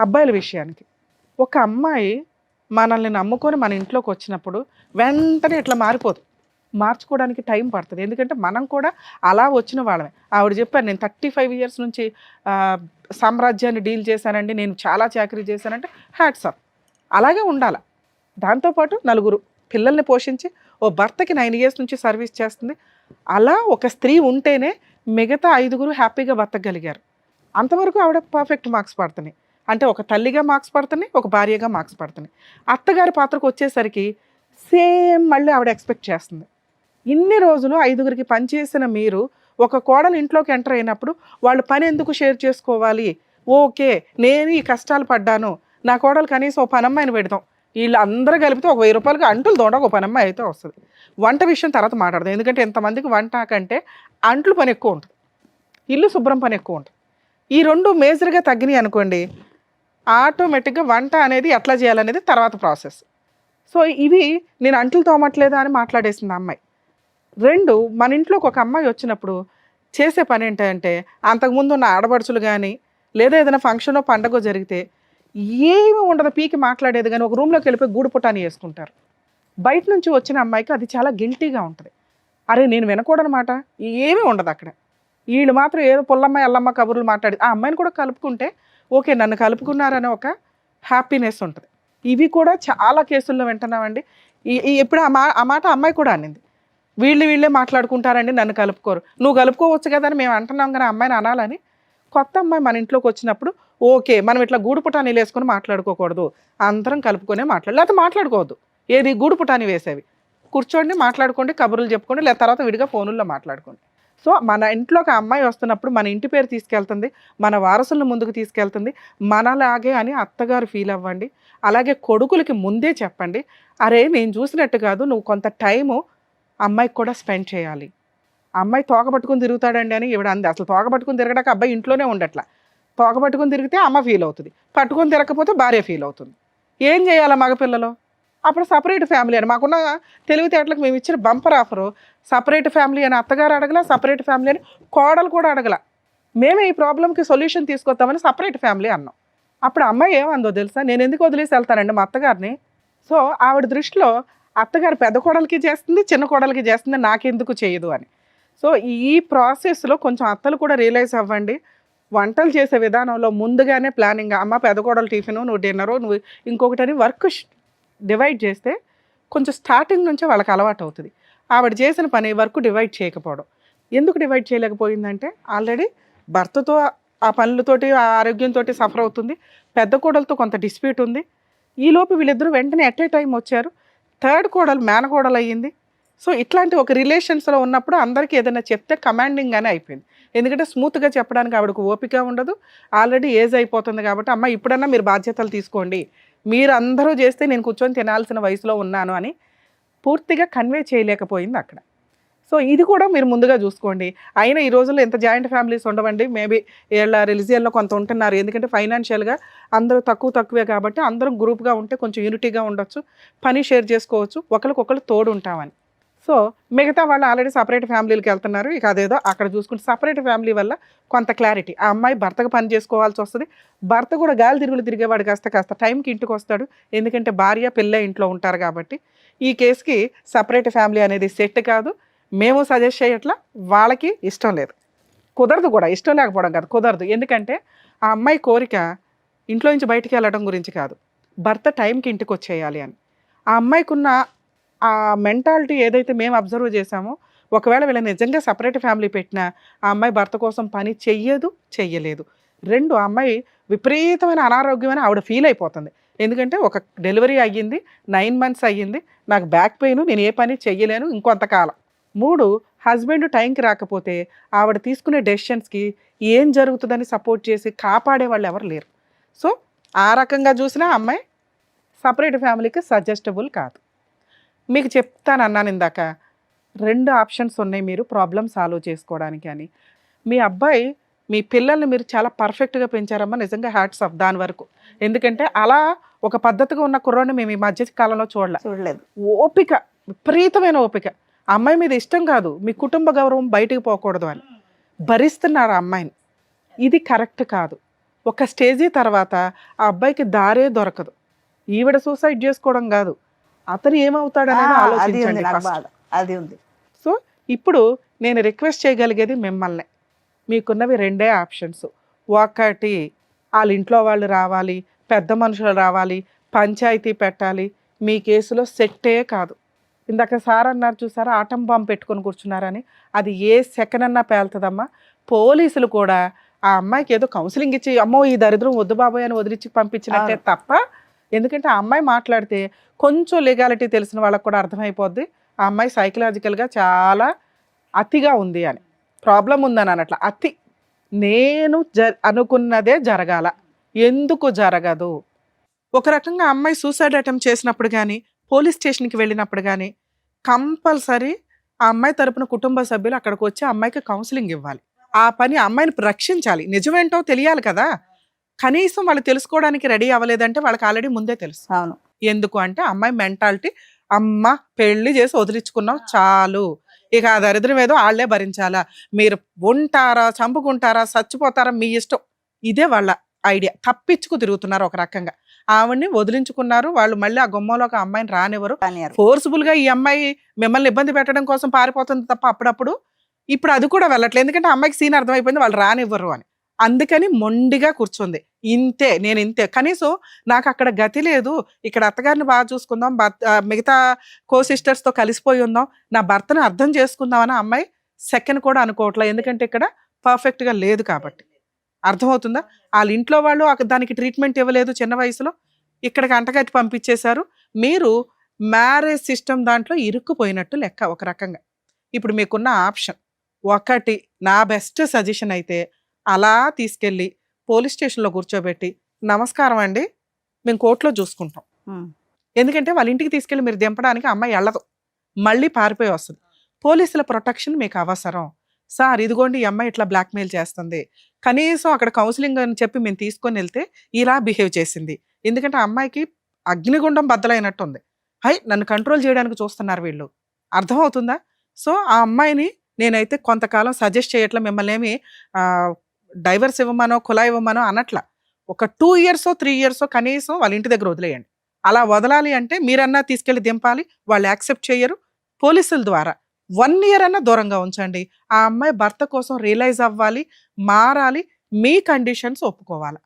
అబ్బాయిల విషయానికి, ఒక అమ్మాయి మనల్ని నమ్ముకొని మన ఇంట్లోకి వచ్చినప్పుడు వెంటనే ఇట్లా మారిపోదు. మార్చుకోవడానికి టైం పడుతుంది. ఎందుకంటే మనం కూడా అలా వచ్చిన వాళ్ళమే. ఆవిడ చెప్పారు, నేను 35 years నుంచి సామ్రాజ్యాన్ని డీల్ చేశానండి, నేను చాలా చాకరీ చేశానంటే హ్యాట్స్ ఆఫ్. అలాగే ఉండాలి. దాంతోపాటు 4 పిల్లల్ని పోషించి, ఓ భర్తకి 9 years నుంచి సర్వీస్ చేస్తుంది, అలా ఒక స్త్రీ ఉంటేనే మిగతా 5గురు హ్యాపీగా బతకగలిగారు. అంతవరకు ఆవిడ పర్ఫెక్ట్ మార్క్స్ పడుతున్నాయి. అంటే ఒక తల్లిగా మార్క్స్ పడుతున్నాయి, ఒక భార్యగా మార్క్స్ పడుతున్నాయి. అత్తగారి పాత్రకు వచ్చేసరికి సేమ్ మళ్ళీ ఆవిడ ఎక్స్పెక్ట్ చేస్తుంది. ఇన్ని రోజులు 5గురికి పనిచేసిన మీరు ఒక కోడలు ఇంట్లోకి ఎంటర్ అయినప్పుడు వాళ్ళు పని ఎందుకు షేర్ చేసుకోవాలి? ఓకే, నేను ఈ కష్టాలు పడ్డాను, నా కోడలు కనీసం ఒక పనమ్మాయిని పెడతాం, వీళ్ళు అందరూ కలిపితే ఒక 1000 రూపాయలకి అంటులు దోడ ఒక పనమ్మాయి అయితే వస్తుంది. వంట విషయం తర్వాత మాట్లాడదాం, ఎందుకంటే ఎంతమందికి వంట కంటే అంట్లు పని ఎక్కువ ఉంటుంది, ఇల్లు శుభ్రం పని ఎక్కువ ఉంటుంది. ఈ రెండు మేజర్గా తగ్గినాయి అనుకోండి, ఆటోమేటిక్గా వంట అనేది ఎట్లా చేయాలనేది తర్వాత ప్రాసెస్. సో ఇవి నేను అంట్లు తోమట్లేదా అని మాట్లాడేసింది అమ్మాయి. 2, మన ఇంట్లోకి ఒక అమ్మాయి వచ్చినప్పుడు చేసే పని ఏంటంటే, అంతకుముందు ఉన్న ఆడపడుచులు కానీ లేదా ఏదైనా ఫంక్షనో పండగో జరిగితే ఏమి ఉండదు, పీకి మాట్లాడేది కానీ ఒక రూమ్లోకి వెళ్ళిపోయి గూడు పుటాని వేసుకుంటారు. బయట నుంచి వచ్చిన అమ్మాయికి అది చాలా గిల్టీగా ఉంటుంది. అరే నేను వినకూడనమాట, ఏమీ ఉండదు అక్కడ. వీళ్ళు మాత్రం ఏదో పుల్లమ్మ ఎల్లమ్మ కబుర్లు మాట్లాడి ఆ అమ్మాయిని కూడా కలుపుకుంటే ఓకే, నన్ను కలుపుకున్నారనే ఒక హ్యాపీనెస్ ఉంటుంది. ఇవి కూడా చాలా కేసుల్లో వింటున్నామండి. ఎప్పుడు ఆ మాట అమ్మాయి కూడా అనింది, వీళ్ళే మాట్లాడుకుంటారండి, నన్ను కలుపుకోరు. నువ్వు కలుపుకోవచ్చు కదా అని మేము అంటున్నాం కానీ అమ్మాయిని అనాలని. కొత్త అమ్మాయి మన ఇంట్లోకి వచ్చినప్పుడు ఓకే, మనం ఇట్లా గూడు పుటాని వేసుకొని మాట్లాడుకోకూడదు, అందరం కలుపుకొనే లేకపోతే మాట్లాడుకోవద్దు. ఏది గూడు పుటాని వేసేవి కూర్చోండి, మాట్లాడుకోండి, కబుర్లు చెప్పుకోండి, లేదా తర్వాత విడిగా ఫోనుల్లో మాట్లాడుకోండి. సో మన ఇంట్లోకి ఆ అమ్మాయి వస్తున్నప్పుడు మన ఇంటి పేరు తీసుకెళ్తుంది, మన వారసులను ముందుకు తీసుకెళ్తుంది, మనలాగే అని అత్తగారు ఫీల్ అవ్వండి. అలాగే కొడుకులకి ముందే చెప్పండి, అరే నేను చూసినట్టు కాదు, నువ్వు కొంత టైము అమ్మాయికి కూడా స్పెండ్ చేయాలి. అమ్మాయి తోక పట్టుకుని తిరుగుతాడండి అని ఇవిడ అంది. అసలు తోక పట్టుకుని తిరగడానికి అబ్బాయి ఇంట్లోనే ఉండట్లా. తోక పట్టుకుని తిరిగితే అమ్మ ఫీల్ అవుతుంది, పట్టుకుని తిరగకపోతే భార్య ఫీల్ అవుతుంది. ఏం చేయాలా మగపిల్లలు? అప్పుడు సపరేట్ ఫ్యామిలీ అని మాకున్న తెలివితేటలకు మేము ఇచ్చిన బంపర్ ఆఫరు, సపరేట్ ఫ్యామిలీ అని అత్తగారు అడగల, సపరేట్ ఫ్యామిలీ అని కోడలు కూడా అడగల. మేమే ఈ ప్రాబ్లంకి సొల్యూషన్ తీసుకొస్తామని సపరేట్ ఫ్యామిలీ అన్నాం. అప్పుడు అమ్మాయి ఏమందో తెలుసా, నేను ఎందుకు వదిలేసి వెళ్తానండి మా అత్తగారిని. సో ఆవిడ దృష్టిలో అత్తగారు పెద్ద కోడలికి చేస్తుంది, చిన్న కోడలికి చేస్తుంది, నాకెందుకు చేయదు అని. సో ఈ ప్రాసెస్లో కొంచెం అత్తలు కూడా రియలైజ్ అవ్వండి. వంటలు చేసే విధానంలో ముందుగానే ప్లానింగ్, అమ్మ పెద్ద కోడలు టిఫిను, నువ్వు డిన్నరు, నువ్వు ఇంకొకటని వర్క్ డివైడ్ చేస్తే కొంచెం స్టార్టింగ్ నుంచే వాళ్ళకి అలవాటు అవుతుంది. ఆవిడ చేసిన పని వర్క్ డివైడ్ చేయకపోవడం. ఎందుకు డివైడ్ చేయలేకపోయిందంటే ఆల్రెడీ భర్తతో ఆ పనులతోటి ఆ ఆరోగ్యంతో సఫర్ అవుతుంది, పెద్ద కోడలతో కొంత డిస్ప్యూట్ ఉంది. ఈలోపు వీళ్ళిద్దరూ వెంటనే ఎట్ ఏ టైం వచ్చారు, థర్డ్ కోడలు మేనకోడలు అయ్యింది. సో ఇట్లాంటి ఒక రిలేషన్స్లో ఉన్నప్పుడు అందరికీ ఏదైనా చెప్తే కమాండింగ్గానే అయిపోయింది. ఎందుకంటే స్మూత్గా చెప్పడానికి ఆవిడకు ఓపిక ఉండదు, ఆల్రెడీ ఏజ్ అయిపోతుంది. కాబట్టి అమ్మ ఇప్పుడన్నా మీరు బాధ్యతలు తీసుకోండి, మీరు అందరూ చేస్తే నేను కూర్చొని తినాల్సిన వయసులో ఉన్నాను అని పూర్తిగా కన్వే చేయలేకపోయింది అక్కడ. సో ఇది కూడా మీరు ముందుగా చూసుకోండి. అయినా ఈ రోజుల్లో ఎంత జాయింట్ ఫ్యామిలీస్ ఉండవండి, మేబీ వీళ్ళ రిలీజియన్లో కొంత ఉంటున్నారు, ఎందుకంటే ఫైనాన్షియల్గా అందరూ తక్కువే కాబట్టి అందరం గ్రూప్గా ఉంటే కొంచెం యూనిటీగా ఉండొచ్చు, పని షేర్ చేసుకోవచ్చు, ఒకరికొకరు తోడు ఉంటామని. సో మిగతా వాళ్ళు ఆల్రెడీ సపరేట్ ఫ్యామిలీలకు వెళ్తున్నారు, ఇక అదేదో అక్కడ చూసుకుంటే సపరేట్ ఫ్యామిలీ వల్ల కొంత క్లారిటీ. ఆ అమ్మాయి భర్తకు పని చేసుకోవాల్సి వస్తుంది, భర్త కూడా గాలి తిరుగులు తిరిగేవాడు కాస్త టైంకి ఇంటికి వస్తాడు, ఎందుకంటే భార్య పిల్ల ఇంట్లో ఉంటారు కాబట్టి. ఈ కేసుకి సపరేట్ ఫ్యామిలీ అనేది సెట్ కాదు, మేము సజెస్ట్ చేయట్లా, వాళ్ళకి ఇష్టం లేదు, కుదరదు కూడా. ఇష్టం లేకపోవడం కాదు, కుదరదు. ఎందుకంటే ఆ అమ్మాయి కోరిక ఇంట్లో నుంచి బయటికి వెళ్ళడం గురించి కాదు, భర్త టైంకి ఇంటికి వచ్చేయాలి అని. ఆ అమ్మాయికి ఉన్న ఆ మెంటాలిటీ ఏదైతే మేము అబ్జర్వ్ చేసామో, ఒకవేళ వీళ్ళ నిజంగా సపరేట్ ఫ్యామిలీ పెట్టినా ఆ అమ్మాయి భర్త కోసం పని చెయ్యలేదు. 2, ఆ అమ్మాయి విపరీతమైన అనారోగ్యమని ఆవిడ ఫీల్ అయిపోతుంది. ఎందుకంటే ఒక డెలివరీ అయ్యింది, 9 months అయ్యింది, నాకు బ్యాక్ పెయిన్, నేను ఏ పని చెయ్యలేను ఇంకొంతకాలం. 3, హస్బెండ్ టైంకి రాకపోతే ఆవిడ తీసుకునే డెసిషన్స్కి ఏం జరుగుతుందని సపోర్ట్ చేసి కాపాడే వాళ్ళు ఎవరు లేరు. సో ఆ రకంగా చూసినా అమ్మాయి సపరేట్ ఫ్యామిలీకి సజెస్టబుల్ కాదు. మీకు చెప్తాను అన్నాను ఇందాక, 2 ఆప్షన్స్ ఉన్నాయి మీరు ప్రాబ్లమ్ సాల్వ్ చేసుకోవడానికి అని. మీ అబ్బాయి మీ పిల్లల్ని మీరు చాలా పర్ఫెక్ట్గా పెంచారమ్మా, నిజంగా హ్యాట్స్ ఆఫ్ దాని వరకు. ఎందుకంటే అలా ఒక పద్ధతిగా ఉన్న కుర్రాడిని మేము ఈ మధ్య కాలంలో చూడలేదు. ఓపిక, విపరీతమైన ఓపిక. అమ్మాయి మీద ఇష్టం కాదు, మీ కుటుంబ గౌరవం బయటికి పోకూడదు అని భరిస్తున్నారు ఆ అమ్మాయిని. ఇది కరెక్ట్ కాదు. ఒక స్టేజీ తర్వాత ఆ అబ్బాయికి దారే దొరకదు. ఈవిడ సూసైడ్ చేసుకోవడం కాదు, అతను ఏమవుతాడనేది ఆలోచించండి ఫస్ట్. అది ఉంది. సో ఇప్పుడు నేను రిక్వెస్ట్ చేయగలిగేది మిమ్మల్ని, మీకున్నవి 2 ఆప్షన్స్. ఒకటి, వాళ్ళ ఇంట్లో వాళ్ళు రావాలి, పెద్ద మనుషులు రావాలి, పంచాయతీ పెట్టాలి, మీ కేసులో సెట్టే కాదు. ఇందాక సార్ అన్నారు చూసారా, ఆటం బాంబు పెట్టుకొని కూర్చున్నారని, అది ఏ సెకండ్ అన్నా పేలుతుందమ్మా. పోలీసులు కూడా ఆ అమ్మాయికి ఏదో కౌన్సిలింగ్ ఇచ్చి అమ్మో ఈ దరిద్రం వద్దు బాబోయ్ అని వదిలించి పంపించినట్టే తప్ప, ఎందుకంటే ఆ అమ్మాయి మాట్లాడితే కొంచెం లీగాలిటీ తెలిసిన వాళ్ళకి కూడా అర్థమైపోద్ది ఆ అమ్మాయి సైకలాజికల్గా చాలా అతిగా ఉంది అని, ప్రాబ్లం ఉందని అన్నట్ల. అతి నేను అనుకున్నదే జరగాల, ఎందుకు జరగదు? ఒక రకంగా అమ్మాయి సూసైడ్ అటెంప్ట్ చేసినప్పుడు కానీ, పోలీస్ స్టేషన్కి వెళ్ళినప్పుడు కానీ కంపల్సరీ ఆ అమ్మాయి తరపున కుటుంబ సభ్యులు అక్కడికి వచ్చి అమ్మాయికి కౌన్సిలింగ్ ఇవ్వాలి. ఆ పని అమ్మాయిని రక్షించాలి. నిజమేంటో తెలియాలి కదా, కనీసం వాళ్ళు తెలుసుకోవడానికి రెడీ అవ్వలేదంటే వాళ్ళకి ఆల్రెడీ ముందే తెలుసు. అవును. ఎందుకు అంటే అమ్మాయి మెంటాలిటీ, అమ్మ పెళ్లి చేసి వదిలించుకున్నాం చాలు, ఇక ఆ దరిద్రం ఏదో వాళ్ళే భరించాలా, మీరు ఉంటారా చంపుకుంటారా చచ్చిపోతారా మీ ఇష్టం, ఇదే వాళ్ళ ఐడియా. తప్పించుకు తిరుగుతున్నారు ఒక రకంగా. ఆవిడ్ని వదిలించుకున్నారు వాళ్ళు, మళ్ళీ ఆ గుమ్మంలోకి ఆ అమ్మాయిని రానివ్వరు. ఫోర్స్ఫుల్ గా ఈ అమ్మాయి మిమ్మల్ని ఇబ్బంది పెట్టడం కోసం పారిపోతుంది తప్ప అప్పుడప్పుడు. ఇప్పుడు అది కూడా వెళ్ళట్లేదు, ఎందుకంటే అమ్మాయికి సీన్ అర్థమైపోయింది వాళ్ళు రానివ్వరు అని. అందుకని మొండిగా కూర్చుంది. ఇంతే, నేను ఇంతే, కనీసం నాకు అక్కడ గతి లేదు, ఇక్కడ అత్తగారిని బాగా చూసుకుందాం, మిగతా కో సిస్టర్స్ తో కలిసిపోయి ఉందాం, నా భర్తను అర్థం చేసుకుందాం అని అమ్మాయి సెకండ్ కూడా అనుకోవట్లేదు. ఎందుకంటే ఇక్కడ పర్ఫెక్ట్ గా లేదు కాబట్టి. అర్థమవుతుందా? వాళ్ళ ఇంట్లో వాళ్ళు దానికి ట్రీట్మెంట్ ఇవ్వలేదు చిన్న వయసులో, ఇక్కడికి అంటగట్టి పంపించేశారు. మీరు మ్యారేజ్ సిస్టమ్ దాంట్లో ఇరుక్కుపోయినట్టు లెక్క ఒక రకంగా. ఇప్పుడు మీకున్న ఆప్షన్ ఒకటి, నా బెస్ట్ సజెషన్ అయితే అలా తీసుకెళ్ళి పోలీస్ స్టేషన్లో కూర్చోబెట్టి, నమస్కారం అండి మేము కోర్టులో చూసుకుంటాం, ఎందుకంటే వాళ్ళ ఇంటికి తీసుకెళ్ళి మీరు దింపడానికి అమ్మాయి వెళ్ళదు, మళ్ళీ పారిపోయి వస్తుంది. పోలీసుల ప్రొటెక్షన్ మీకు అవసరం. సార్ ఇదిగోండి ఈ అమ్మాయి ఇట్లా బ్లాక్మెయిల్ చేస్తుంది, కనీసం అక్కడ కౌన్సిలింగ్ అని చెప్పి మేము తీసుకొని వెళ్తే ఇలా బిహేవ్ చేసింది, ఎందుకంటే ఆ అమ్మాయికి అగ్నిగుండం బద్దలైనట్టు ఉంది, నన్ను కంట్రోల్ చేయడానికి చూస్తున్నారు వీళ్ళు. అర్థమవుతుందా? సో ఆ అమ్మాయిని నేనైతే కొంతకాలం సజెస్ట్ చేయట్లా, మిమ్మల్ని ఏమి డైవర్స్ ఇవ్వమనో కులా ఇవ్వమనో అనట్లా. ఒక 2 years 3 years కనీసం వాళ్ళ ఇంటి దగ్గర వదిలేయండి. అలా వదలాలి అంటే మీరన్నా తీసుకెళ్ళి దింపాలి, వాళ్ళు యాక్సెప్ట్ చేయరు. పోలీసుల ద్వారా 1 year అన్నా దూరంగా ఉంచండి. ఆ అమ్మాయి భర్త కోసం రియలైజ్ అవ్వాలి, మారాలి, మీ కండిషన్స్ ఒప్పుకోవాలి.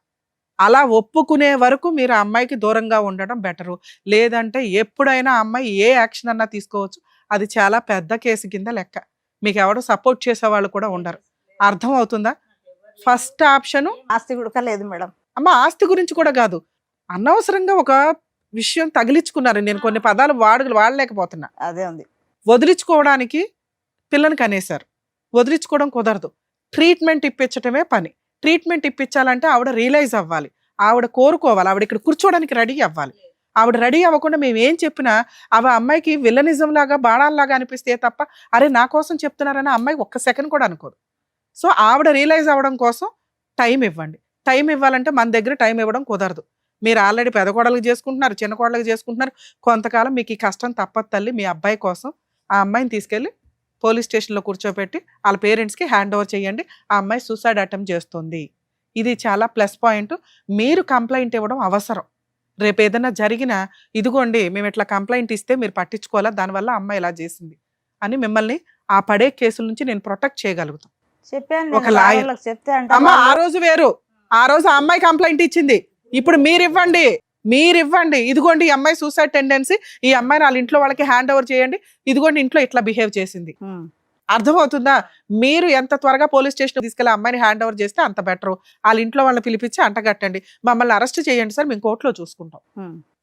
అలా ఒప్పుకునే వరకు మీరు ఆ అమ్మాయికి దూరంగా ఉండడం బెటరు. లేదంటే ఎప్పుడైనా ఆ అమ్మాయి ఏ యాక్షన్ అన్నా తీసుకోవచ్చు, అది చాలా పెద్ద కేసు కింద లెక్క. మీకు ఎవడో సపోర్ట్ చేసేవాళ్ళు కూడా ఉండరు. అర్థం అవుతుందా? ఫస్ట్ ఆప్షన్ ఆస్తి కూడా లేదు మేడం. అమ్మ ఆస్తి గురించి కూడా కాదు, అనవసరంగా ఒక విషయం తగిలించుకున్నారు. నేను కొన్ని పదాలు వాడలేకపోతున్నా. అదే ఉంది. వదిలించుకోవడానికి పిల్లని కనేశారు, వదిలించుకోవడం కుదరదు, ట్రీట్మెంట్ ఇప్పించటమే పని. ట్రీట్మెంట్ ఇప్పించాలంటే ఆవిడ రియలైజ్ అవ్వాలి, ఆవిడ కోరుకోవాలి, ఆవిడ ఇక్కడ కూర్చోవడానికి రెడీ అవ్వాలి. ఆవిడ రెడీ అవ్వకుండా మేము ఏం చెప్పినా అవి అమ్మాయికి విల్లనిజం లాగా బాణాల్లాగా అనిపిస్తే తప్ప అరే నా కోసం చెప్తున్నారని అమ్మాయి ఒక్క సెకండ్ కూడా అనుకోదు. సో ఆవిడ రియలైజ్ అవ్వడం కోసం టైం ఇవ్వండి. టైం ఇవ్వాలంటే మన దగ్గర టైం ఇవ్వడం కుదరదు. మీరు ఆల్రెడీ పెద్ద కోడలకు చేసుకుంటున్నారు, చిన్న కోడలకు చేసుకుంటున్నారు, కొంతకాలం మీకు ఈ కష్టం తప్పదు తల్లి. మీ అబ్బాయి కోసం ఆ అమ్మాయిని తీసుకెళ్ళి పోలీస్ స్టేషన్లో కూర్చోబెట్టి వాళ్ళ పేరెంట్స్కి హ్యాండ్ ఓవర్ చేయండి. ఆ అమ్మాయి సూసైడ్ అటెంప్ట్ చేస్తుంది, ఇది చాలా ప్లస్ పాయింట్. మీరు కంప్లైంట్ ఇవ్వడం అవసరం. రేపు ఏదైనా జరిగినా ఇదిగోండి మేము ఇట్లా కంప్లైంట్ ఇస్తే మీరు పట్టించుకోవాలా, దానివల్ల అమ్మాయి ఇలా చేసింది అని మిమ్మల్ని ఆ పడే కేసుల నుంచి నేను ప్రొటెక్ట్ చేయగలుగుతాను. చెప్పాను ఒక లాయర్ చెప్తే అమ్మ ఆ రోజు వేరు, ఆ రోజు ఆ అమ్మాయి కంప్లైంట్ ఇచ్చింది, ఇప్పుడు మీరు ఇవ్వండి ఇదిగోండి ఈ అమ్మాయి సూసైడ్ టెండెన్సీ, ఈ అమ్మాయిని వాళ్ళ ఇంట్లో వాళ్ళకి హ్యాండ్ ఓవర్ చేయండి, ఇదిగోండి ఇంట్లో ఇట్లా బిహేవ్ చేసింది. అర్థమవుతుందా? మీరు ఎంత త్వరగా పోలీస్ స్టేషన్ తీసుకెళ్ళి అమ్మాయిని హ్యాండ్ ఓవర్ చేస్తే అంత బెటర్. వాళ్ళ ఇంట్లో వాళ్ళని పిలిపించి అంటగట్టండి, మమ్మల్ని అరెస్ట్ చేయండి సార్, మేము కోర్టులో చూసుకుంటాం.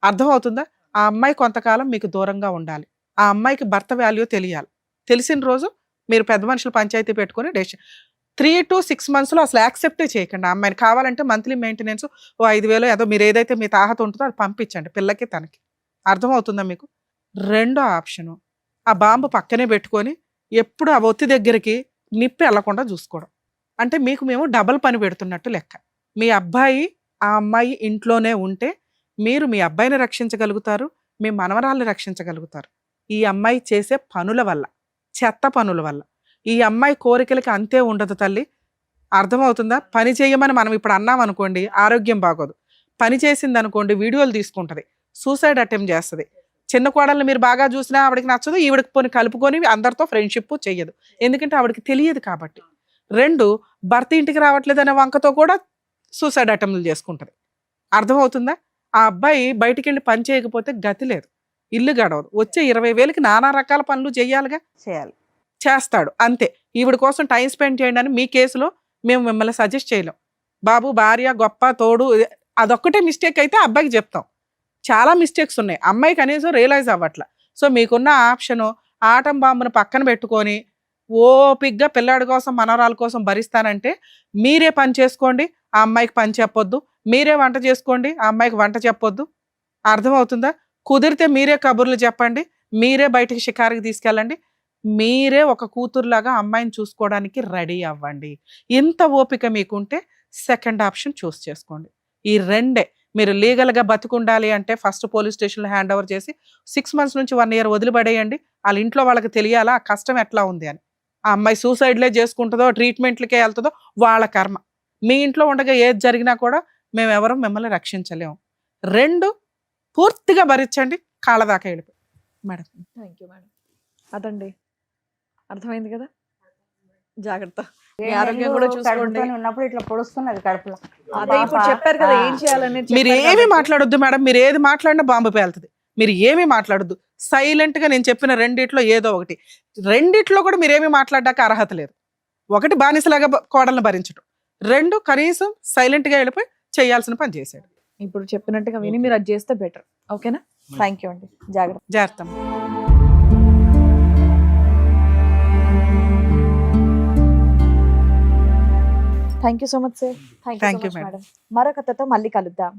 అర్థమవుతుందా? ఆ అమ్మాయి కొంతకాలం మీకు దూరంగా ఉండాలి. ఆ అమ్మాయికి భర్త వాల్యూ తెలియాలి. తెలిసిన రోజు మీరు పెద్ద మనుషులు పంచాయతీ పెట్టుకుని 3 to 6 months అసలు యాక్సెప్టే చేయకండి. ఆ అమ్మాయిని కావాలంటే మంత్లీ మెయింటెనెన్స్ 5,000 ఏదో మీరు ఏదైతే మీ తాహత ఉంటుందో అది పంపించండి పిల్లకి తనకి. అర్థమవుతుందా మీకు? రెండో ఆప్షను, ఆ బాంబు పక్కనే పెట్టుకొని ఎప్పుడు ఆ ఒత్తి దగ్గరికి నిప్పి వెళ్లకుండా చూసుకోవడం. అంటే మీకు మేము డబల్ పని పెడుతున్నట్టు లెక్క. మీ అబ్బాయి ఆ అమ్మాయి ఇంట్లోనే ఉంటే మీరు మీ అబ్బాయిని రక్షించగలుగుతారు, మీ మనవరాల్ని రక్షించగలుగుతారు. ఈ అమ్మాయి చేసే పనుల వల్ల, చెత్త పనుల వల్ల. ఈ అమ్మాయి కోరికలకి అంతే ఉండదు తల్లి. అర్థమవుతుందా? పని చేయమని మనం ఇప్పుడు అన్నాం అనుకోండి, ఆరోగ్యం బాగోదు. పని చేసింది అనుకోండి, వీడియోలు తీసుకుంటుంది, సూసైడ్ అటెంప్ట్ చేస్తుంది. చిన్న కోడల్ని మీరు బాగా చూసినా ఆవిడకి నచ్చదు, ఈవిడకి పోని కలుపుకొని అందరితో ఫ్రెండ్షిప్ చెయ్యదు, ఎందుకంటే ఆవిడకి తెలియదు కాబట్టి. 2, భర్త ఇంటికి రావట్లేదనే వంకతో కూడా సూసైడ్ అటెంప్ట్లు చేసుకుంటుంది. అర్థమవుతుందా? ఆ అబ్బాయి బయటికి వెళ్ళి పని చేయకపోతే గతి లేదు. ఇల్లు గడవదు. వచ్చే 20,000కి నానా రకాల పనులు చేయాలిగా, చేయాలి. చేస్తాడు అంతే. ఈవిడ కోసం టైం స్పెండ్ చేయండి అని మీ కేసులో మేము మిమ్మల్ని సజెస్ట్ చేయలేం. బాబు భార్య గొప్ప తోడు అదొక్కటే మిస్టేక్ అయితే అబ్బాయికి చెప్తాం. చాలా మిస్టేక్స్ ఉన్నాయి, అమ్మాయి కనీసం రియలైజ్ అవ్వట్ల. సో మీకున్న ఆప్షను ఆటం బాంబును పక్కన పెట్టుకొని ఓపిగ్గా పిల్లాడి కోసం మనవరాల కోసం భరిస్తానంటే మీరే పని చేసుకోండి, ఆ అమ్మాయికి పని చెప్పొద్దు. మీరే వంట చేసుకోండి, ఆ అమ్మాయికి వంట చెప్పొద్దు. అర్థమవుతుందా? కుదిరితే మీరే కబుర్లు చెప్పండి, మీరే బయటికి షికారికి తీసుకెళ్ళండి. మీరే ఒక కూతురులాగా అమ్మాయిని చూసుకోవడానికి రెడీ అవ్వండి. ఇంత ఓపిక మీకుంటే సెకండ్ ఆప్షన్ చూస్ చేసుకోండి. ఈ రెండే. మీరు లీగల్గా బతికుండాలి అంటే ఫస్ట్ పోలీస్ స్టేషన్లో హ్యాండ్ ఓవర్ చేసి 6 months నుంచి 1 year వదిలిపడేయండి. వాళ్ళ ఇంట్లో వాళ్ళకి తెలియాలా ఆ కష్టం ఎట్లా ఉంది అని. ఆ అమ్మాయి సూసైడ్లే చేసుకుంటుందో ట్రీట్మెంట్లకే వెళ్తుందో వాళ్ళ కర్మ. మీ ఇంట్లో ఉండగా ఏది జరిగినా కూడా మేము ఎవరు మిమ్మల్ని రక్షించలేము. 2 పూర్తిగా భరించండి, కాళ్ళ దాకా వెళ్ళిపోయి మేడం. Thank you madam. అదండి, అర్థమైంది కదా, జాగ్రత్త. మీ 7 ఆరోగ్యం నెలలు కూడా చూసుకోండి. కడుపుతోని ఉన్నప్పుడు ఇట్లా పొడుస్తున్నది కడుపులో. అదే ఇప్పుడు చెప్పారు కదా ఏం చేయాలనేది మీరు చెప్పారు ఏమి కాబట్టి. మాట్లాడొద్దు మేడం, మీరు ఏది మాట్లాడినా బాంబు పేలుతుంది. మీరు ఏమీ మాట్లాడొద్దు, సైలెంట్ గా నేను చెప్పిన రెండిట్లో ఏదో ఒకటి. రెండిట్లో కూడా మీరేమీ మాట్లాడడానికి అర్హత లేదు. ఒకటి బానిసలాగా కోడలను భరించడం, 2 కనీసం సైలెంట్ గా వెళ్ళిపోయి చేయాల్సిన పని చేశాడు. ఇప్పుడు చెప్పినట్టుగా విని మీరు అది చేస్తే బెటర్. ఓకేనా? థ్యాంక్ యూ అండి, జాగ్రత్త. జాగ్రత్త. Thank you so much sir. Thank you Thank so you, much madam. Madam. మరొక కథతో మళ్ళీ కలుద్దాం.